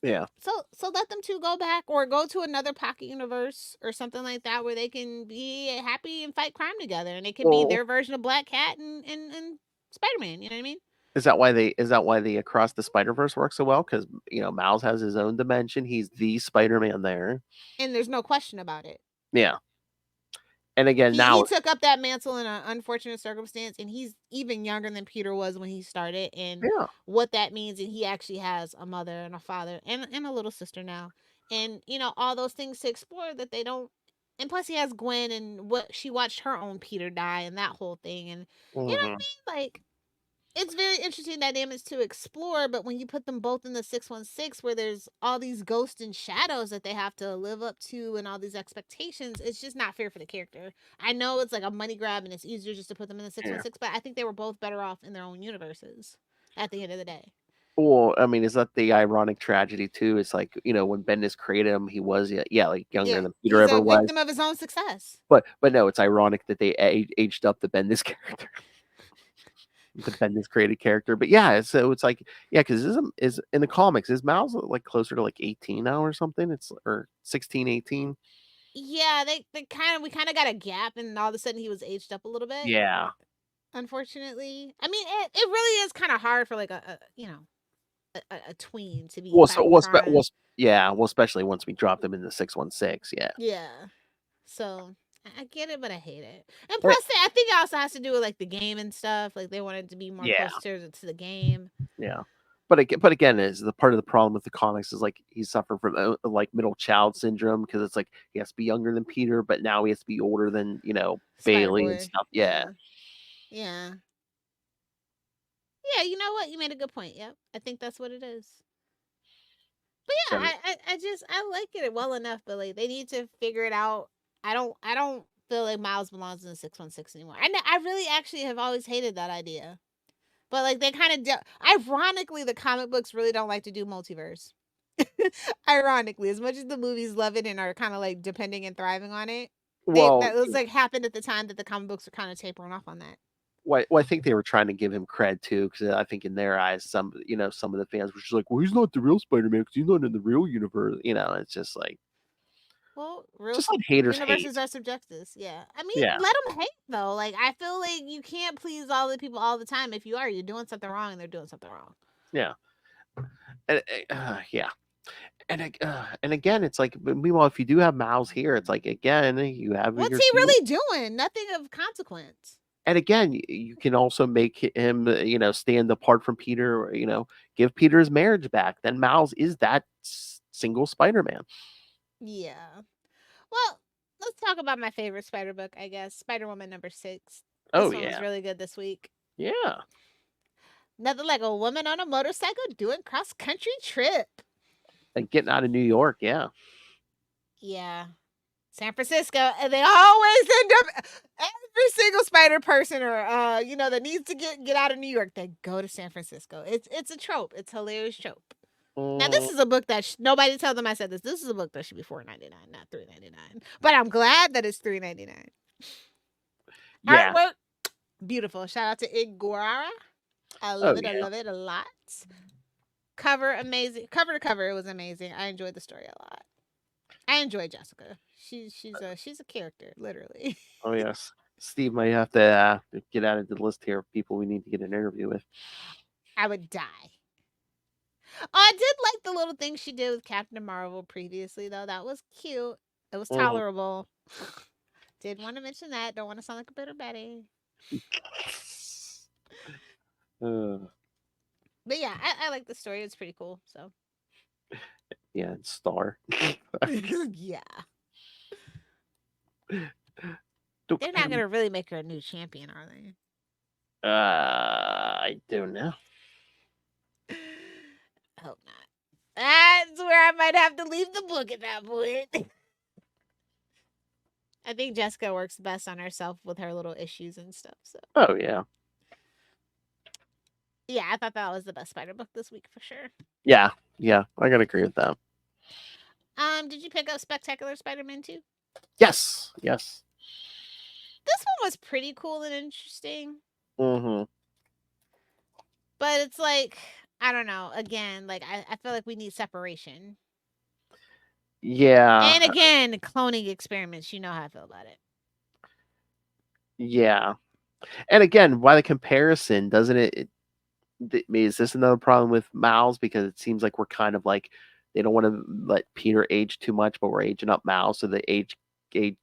Yeah. So let them two go back or go to another pocket universe or something like that where they can be happy and fight crime together, and it can be their version of Black Cat and Spider-Man. You know what I mean? Is that why the Across the Spider-Verse works so well? Because Miles has his own dimension. He's the Spider-Man there, and there's no question about it. Yeah. And again, he took up that mantle in an unfortunate circumstance, and he's even younger than Peter was when he started, and what that means. And he actually has a mother and a father and a little sister now, and all those things to explore that they don't. And plus, he has Gwen and what she watched her own Peter die and that whole thing, and you know what I mean, like. It's very interesting dynamics to explore, but when you put them both in the 616 where there's all these ghosts and shadows that they have to live up to and all these expectations, it's just not fair for the character. I know it's like a money grab and it's easier just to put them in the 616, but I think they were both better off in their own universes at the end of the day. Well, I mean, is that the ironic tragedy too? It's like, when Bendis created him, he was like younger than Peter ever was. He's a victim of his own success. But no, it's ironic that they aged up the Bendis character. The Bendis created character, but yeah, so it's like because is in the comics is Miles like closer to like 18 now or something? It's or 16, 18. Yeah, we kind of got a gap, and all of a sudden he was aged up a little bit. Yeah, unfortunately, I mean it really is kind of hard for like a tween to be. Especially once we dropped them in the 616. Yeah. So I get it, but I hate it. And plus, I think it also has to do with like the game and stuff. Like they wanted to be more closer to the game. Yeah. But again, is the part of the problem with the comics is like he's suffering from like middle child syndrome because it's like he has to be younger than Peter, but now he has to be older than Bailey and stuff. Yeah. Yeah. You know what? You made a good point. Yep, I think that's what it is. But yeah, I like it well enough, but like they need to figure it out. I don't feel like Miles belongs in the 616 anymore. I really actually have always hated that idea. But like they kind of ironically, the comic books really don't like to do multiverse. Ironically, as much as the movies love it and are kind of like depending and thriving on it, that was like happened at the time that the comic books were kind of tapering off on that. Well, I think they were trying to give him cred too, because I think in their eyes, some of the fans were just like, "Well, he's not the real Spider-Man because he's not in the real universe." It's just like, well, real just like haters universes are subjective. Yeah, I mean, let them hate though. Like, I feel like you can't please all the people all the time. If you are, you're doing something wrong, and they're doing something wrong. Yeah, and and again, it's like, meanwhile, if you do have Miles here, it's like again, you have what's he really doing? Nothing of consequence. And again, you can also make him, stand apart from Peter, give Peter his marriage back. Then Miles is that single Spider-Man. Yeah. Well, let's talk about my favorite Spider book, I guess. Spider-Woman #6. This one was really good this week. Yeah. Nothing like a woman on a motorcycle doing cross-country trip. And getting out of New York, yeah. Yeah. San Francisco, and they always end up every single spider person or that needs to get out of New York, they go to San Francisco. It's a trope. It's a hilarious trope. Now this is a book that nobody tell them I said this. This is a book that should be $4.99, not $3.99. But I'm glad that it's $3.99. Yeah. Artwork, beautiful. Shout out to Iguara. I love it. I love it a lot. Cover, amazing. Cover to cover, it was amazing. I enjoyed the story a lot. I enjoy Jessica. She's a character, literally. Oh yes. Steve might have to get added to the list here of people we need to get an interview with. I would die. Oh, I did like the little thing she did with Captain Marvel previously, though. That was cute. It was tolerable. Did want to mention that. Don't want to sound like a bitter Betty. But yeah, I like the story. It's pretty cool. So. Yeah, and Star. Yeah. They're not gonna really make her a new champion, are they? I don't know. Hope not. That's where I might have to leave the book at that point. I think Jessica works best on herself with her little issues and stuff. So. Oh yeah. Yeah, I thought that was the best spider book this week for sure. Yeah, I gotta agree with that. Did you pick up Spectacular Spider-Man 2? Yes. This one was pretty cool and interesting. Mm-hmm. But it's like, I don't know. Again, like I feel like we need separation. Yeah. And again, cloning experiments. You know how I feel about it. Yeah. And again, why the comparison? Doesn't it? Is this another problem with Miles? Because it seems like we're kind of like they don't want to let Peter age too much, but we're aging up Miles, so the age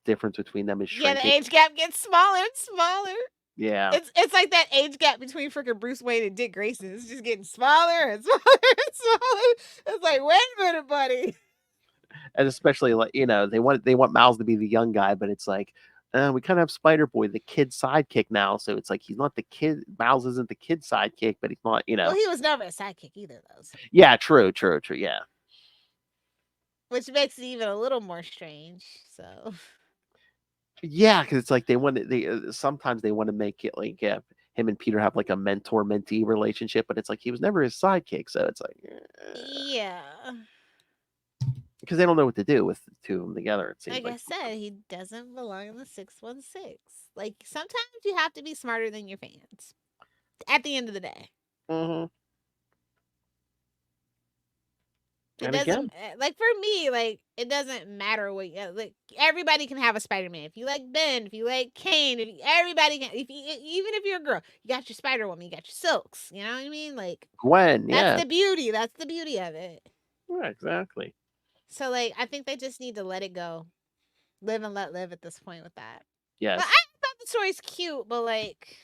difference between them is shrinking. Yeah, the age gap gets smaller and smaller. Yeah. It's like that age gap between freaking Bruce Wayne and Dick Grayson. It's just getting smaller and smaller and smaller. It's like, wait a minute, buddy. And especially like, they want Miles to be the young guy, but it's like, we kind of have Spider-Boy, the kid sidekick now, so it's like he's not the kid. Miles isn't the kid sidekick, but he's not, Well, he was never a sidekick either, though. So. Yeah, true, yeah. Which makes it even a little more strange. So. Yeah, because it's like sometimes they want to make it like him and Peter have like a mentor-mentee relationship, but it's like he was never his sidekick, so it's like yeah. Because they don't know what to do with the two of them together. It seems like I said, he doesn't belong in the 616. Like sometimes you have to be smarter than your fans. At the end of the day. Mm-hmm. It doesn't like for me. Like it doesn't matter what. Like everybody can have a Spider-Man. If you like Ben, if you like Kane, everybody can. Even if you're a girl, you got your Spider-Woman, you got your Silks. You know what I mean? Like Gwen. That's the beauty. That's the beauty of it. Yeah, exactly. So, like, I think they just need to let it go. Live and let live at this point with that. Yes. But I thought the story's cute, but, like,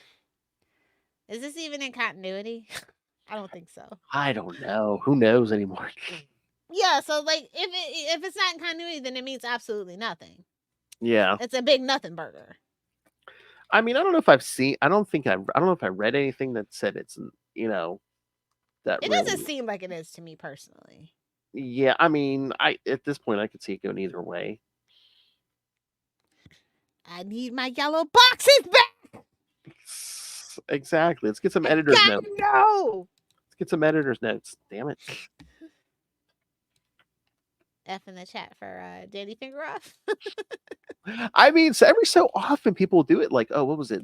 is this even in continuity? I don't think so. I don't know. Who knows anymore? Yeah, so, like, if it's not in continuity, then it means absolutely nothing. Yeah. It's a big nothing burger. I mean, I don't know if I've seen... I don't know if I read anything that said it's, that it doesn't seem like it is to me personally. Yeah, I mean, at this point I could see it going either way. I need my yellow boxes back. Exactly. Let's get some editor's notes. No. Let's get some editor's notes. Damn it. F in the chat for Danny Fingeroff. I mean, so every so often people do it. Like, oh, what was it?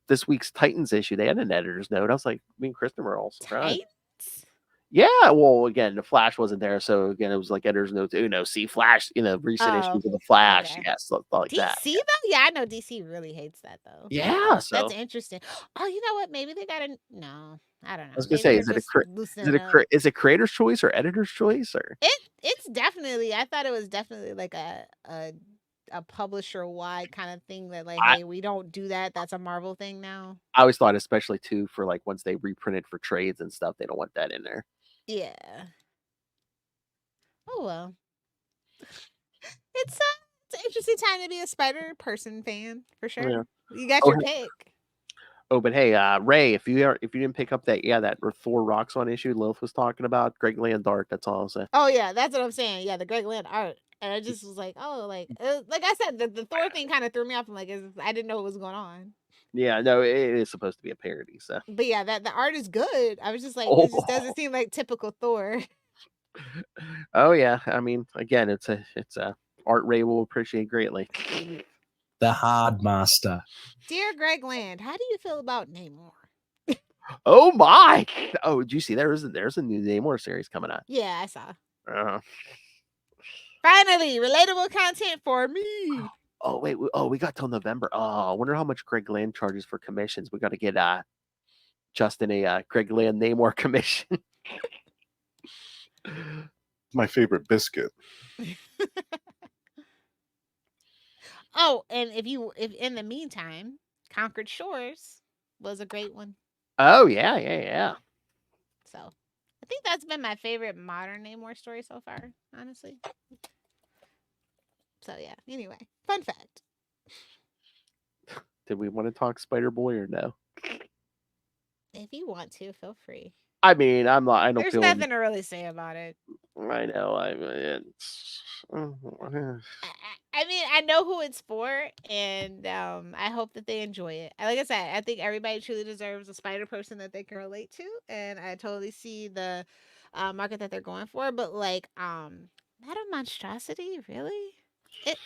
This week's Titans issue. They had an editor's note. I was like, me and Kristen were all surprised. Titans? Yeah, well, again, the Flash wasn't there, so again, it was like editor's notes. See Flash, recent issues of the Flash. Okay. Yes, stuff like DC, that. DC though, yeah, I know DC really hates that though. Yeah, so that's interesting. Oh, you know what? Maybe they got no. I don't know. I was gonna say, is it creator's choice or editor's choice or? It's definitely. I thought it was definitely like a publisher wide kind of thing that like, hey, we don't do that. That's a Marvel thing now. I always thought, especially too, for like once they reprinted for trades and stuff, they don't want that in there. Yeah. Oh well. It's an interesting time to be a Spider-Person fan for sure. Yeah. You got your pick. Oh, but hey, Ray, if you didn't pick up that Thor Rocks on issue Lilith was talking about, Greg Land art. That's all I'll say. Oh yeah, that's what I'm saying. Yeah, the Greg Land art, and I just was like, oh, like I said, the Thor thing kind of threw me off. I'm like, I didn't know what was going on. Yeah, no, it is supposed to be a parody. So, but yeah, that the art is good. I was just like, Oh. it just doesn't seem like typical Thor. Oh yeah, I mean, again, it's a art Ray will appreciate greatly. The Hard Master. Dear Greg Land, how do you feel about Namor? Oh my! Oh, did you see there's a new Namor series coming out? Yeah, I saw. Finally, relatable content for me. Oh wait, we got till November. Oh, I wonder how much Greg Land charges for commissions. We got to get Justin a Greg Land Namor commission. My favorite biscuit. Oh, and if in the meantime, Conquered Shores was a great one. Oh yeah. So I think that's been my favorite modern Namor story so far, honestly. So yeah. Anyway, fun fact. Did we want to talk Spider-Boy or no? If you want to, feel free. I mean, I'm not. I don't There's feel nothing to really say about it. I know. I mean, I know who it's for, and I hope that they enjoy it. Like I said, I think everybody truly deserves a spider person that they can relate to, and I totally see the market that they're going for. But like, Madam Monstrosity, really? It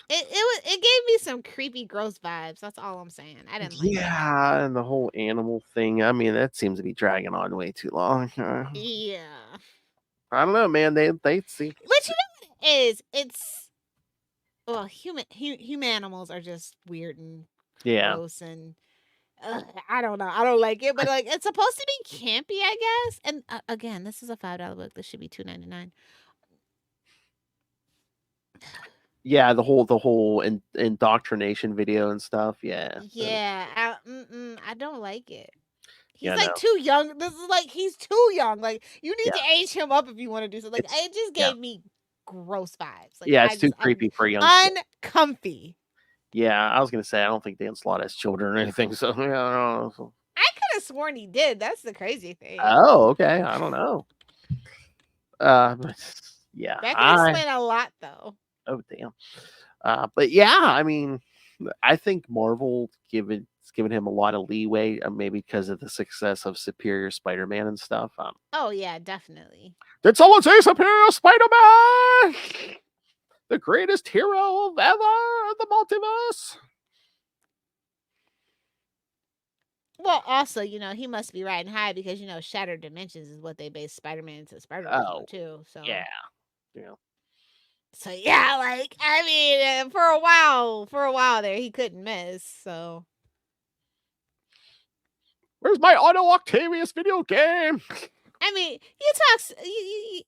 gave me some creepy, gross vibes. That's all I'm saying. I didn't like it. Yeah, and the whole animal thing. I mean, that seems to be dragging on way too long. Yeah. I don't know, man. They see. But you know what it is? It's human animals are just weird and gross and I don't know. I don't like it, but like it's supposed to be campy, I guess. And again, this is a $5 book. This should be $2.99. Yeah, the whole indoctrination video and stuff. Yeah. Yeah, I don't like it. He's Yeah, like no. too young. This is like he's too young. Like you need to age him up if you want to do something. Like it just gave me gross vibes. Like Yeah, it's too creepy for a young kid. uncomfy. Yeah, I was gonna say I don't think Dan Slott has children or anything. So yeah, I don't know. I could have sworn he did. That's the crazy thing. Oh, okay. I don't know. But yeah, That could explain a lot, though. Oh damn. But yeah, I mean, I think Marvel given him a lot of leeway, maybe because of the success of Superior Spider-Man and stuff. Oh yeah, definitely. Did someone say Superior Spider-Man? The greatest hero ever in the multiverse. Well, also, he must be riding high because Shattered Dimensions is what they base Spider-Man into Spider-Man on too. So yeah. So yeah, like I mean, for a while there, he couldn't miss. So where's my Otto Octavius video game? I mean,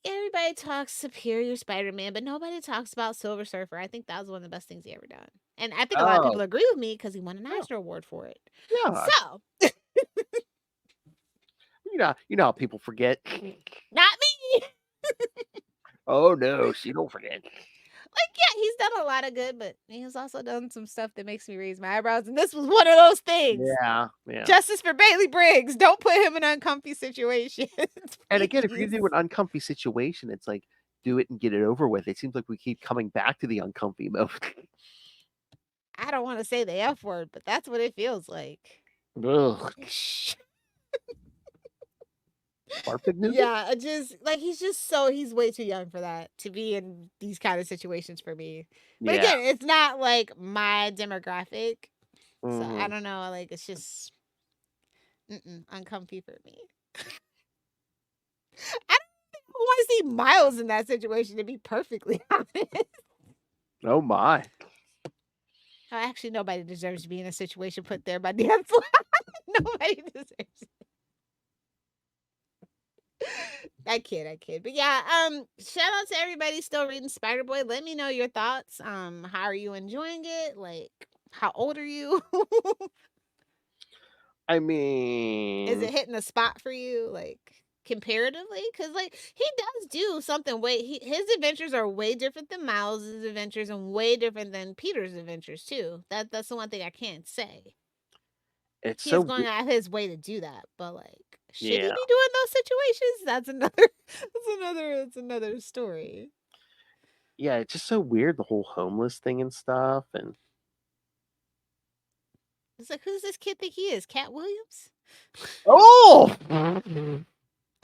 everybody talks Superior Spider-Man, but nobody talks about Silver Surfer. I think that was one of the best things he ever done. And I think a lot of people agree with me because he won an Eisner Award for it. Yeah. So you know how people forget. Not me. Oh no, she don't forget. Like, yeah, he's done a lot of good, but he's also done some stuff that makes me raise my eyebrows, and this was one of those things. Yeah. Justice for Bailey Briggs. Don't put him in uncomfy situations. And again, if you're gonna do an uncomfy situation, it's like do it and get it over with. It seems like we keep coming back to the uncomfy mode. I don't want to say the F word, but that's what it feels like. Ugh. Yeah, just like he's way too young for that to be in these kind of situations for me. But again, it's not like my demographic, so I don't know. Like it's just uncomfy for me. I don't want to see Miles in that situation, to be perfectly honest. Oh my! Actually, nobody deserves to be in a situation put there by Dan Slott. Nobody deserves it. I kid. But yeah, shout out to everybody still reading Spider-Boy. Let me know your thoughts. How are you enjoying it? Like, how old are you? I mean, is it hitting a spot for you, like comparatively? Because like he does do something his adventures are way different than Miles' adventures and way different than Peter's adventures too. That's the one thing I can't say. It's He's so going out his way to do that, but like, should he be Yeah. doing those situations? That's another story. Yeah, it's just so weird, the whole homeless thing and stuff. And It's like, who's this kid think he is? Cat Williams? oh,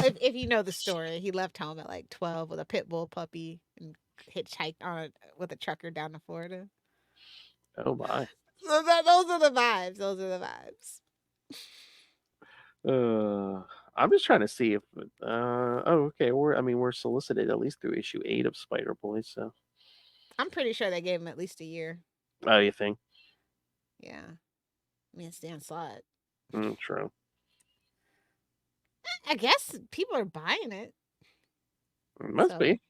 If you know the story, he left home at like 12 with a pit bull puppy and hitchhiked on with a trucker down to Florida. oh my. So those are the vibes. Those are the vibes. I'm just trying to see if. Oh, okay. We're solicited at least through issue 8 of Spider Boy. So. I'm pretty sure they gave him at least a year. Oh, you think? Yeah. I mean, it's Dan Slott. True. I guess people are buying it. It must So, be.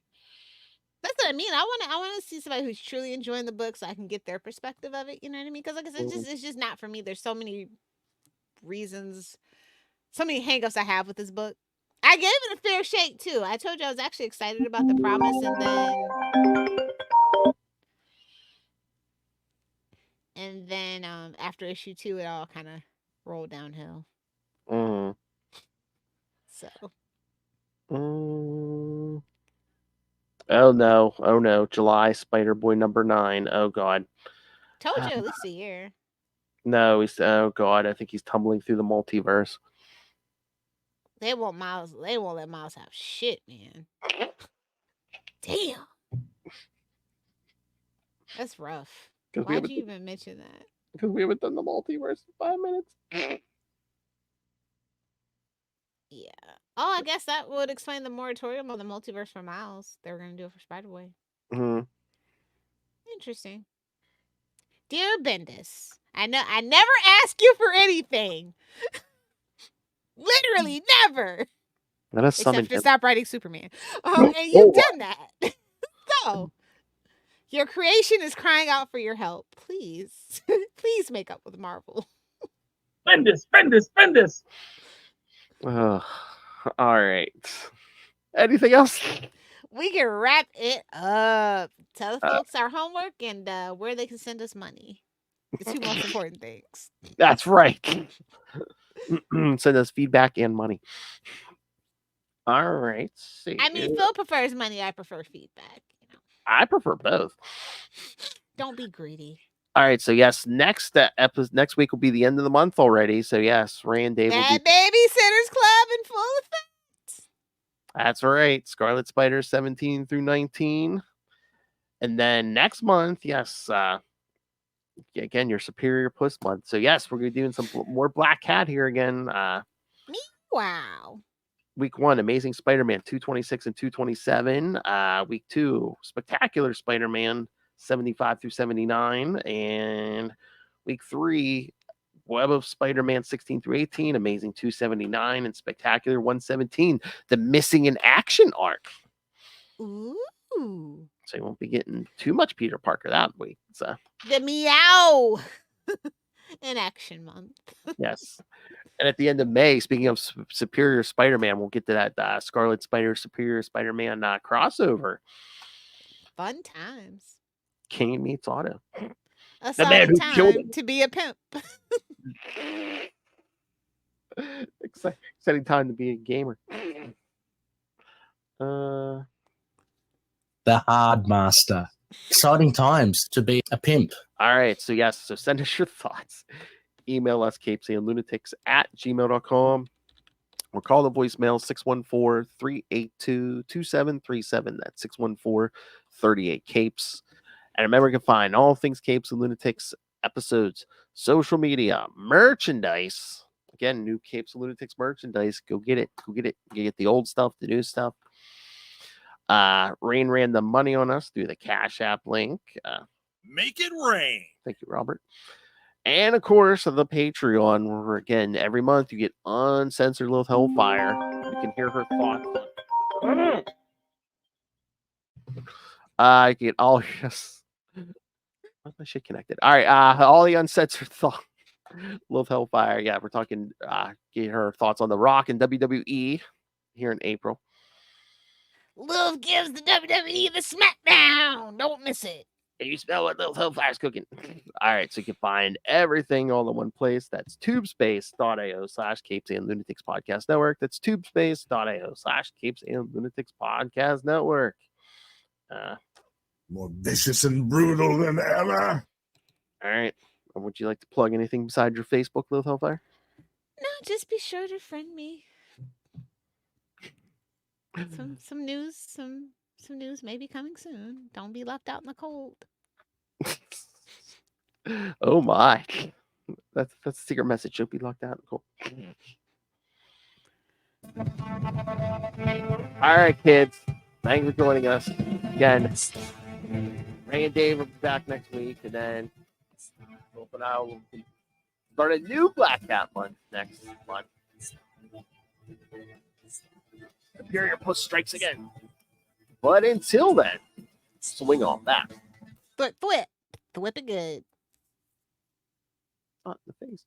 That's what I mean. I want to see somebody who's truly enjoying the book, so I can get their perspective of it. You know what I mean? Because like I said, it's just not for me. There's so many reasons, so many hangups I have with this book. I gave it a fair shake too. I told you I was actually excited about the promise, and then after issue 2, it all kind of rolled downhill. Mm. So. Oh no! July Spider Boy number 9. Oh god. Told you at least a year. No, oh god. I think he's tumbling through the multiverse. They won't let Miles have shit, man. Damn. That's rough. Why'd you even mention that? Because we haven't done the multiverse in 5 minutes. Yeah. Oh, I guess that would explain the moratorium on the multiverse for Miles. They were going to do it for Spider-Boy. Interesting. Dear Bendis, I know I never ask you for anything. Literally never. Except to stop writing Superman. And you've done that. So, your creation is crying out for your help. Please. Please make up with Marvel. Bendis. All right. Anything else? We can wrap it up. Tell the folks our homework and where they can send us money. The 2 most important things. That's right. Send us feedback and money. All right. See. I mean, Phil prefers money. I prefer feedback. You know. I prefer both. Don't be greedy. All right. So yes, next week will be the end of the month already. So yes, Ray and Dave will be Babysitters Club in full effect. That's right. Scarlet Spider 17 through 19. And then next month, yes, again, your Superior Puss month. So yes, we're going to be doing some more Black Cat here again. Wow. Week 1, Amazing Spider-Man 226 and 227. Week 2, Spectacular Spider-Man 75 through 79. And week 3, Web of Spider-Man 16 through 18, Amazing 279, and Spectacular 117, the Missing in Action arc. Ooh. So you won't be getting too much Peter Parker that week. So the Meow in Action month. Yes. And at the end of May, speaking of Superior Spider-Man, we'll get to that Scarlet Spider Superior Spider-Man crossover. Fun times. Kane meets Otto. A solid time to be a pimp. Exciting time to be a gamer. The Hard Master. Exciting times to be a pimp. All right. So, yes. So, send us your thoughts. Email us, CapesandLunatics@gmail.com. Or call the voicemail 614-382-2737. That's 614-38-CAPES. And remember, you can find all things Capes and Lunatics episodes, social media, merchandise. Again, new Capes and Lunatics merchandise. Go get it. Go get it. You get the old stuff, the new stuff. Rain ran the money on us through the Cash App link. Make it rain. Thank you, Robert. And of course, the Patreon, where again, every month you get uncensored Lilith Hellfire. You can hear her thoughts. I get all yes. How's my shit connected? All right, all the uncensored thoughts. Lilith Hellfire. Yeah, we're talking get her thoughts on The Rock and WWE here in April. Lilith gives the WWE the smackdown. Don't miss it. Can you smell what Little Hellfire's cooking? All right, so you can find everything all in one place. That's tubespace.io/Capes and Lunatics Podcast Network. That's tubespace.io/Capes and Lunatics Podcast Network. More vicious and brutal than ever. All right. Would you like to plug anything besides your Facebook, Little Hellfire? No, just be sure to friend me. Some news, some news may be coming soon. Don't be left out in the cold. Oh my. That's a secret message. Don't be locked out. Cool. All right, kids. Thanks for joining us again. Ray and Dave will be back next week, and then Hope and I will start a new Black Cat month next month. Superior Puss strikes again. But until then, swing on that. Thwip it good. Not in the face.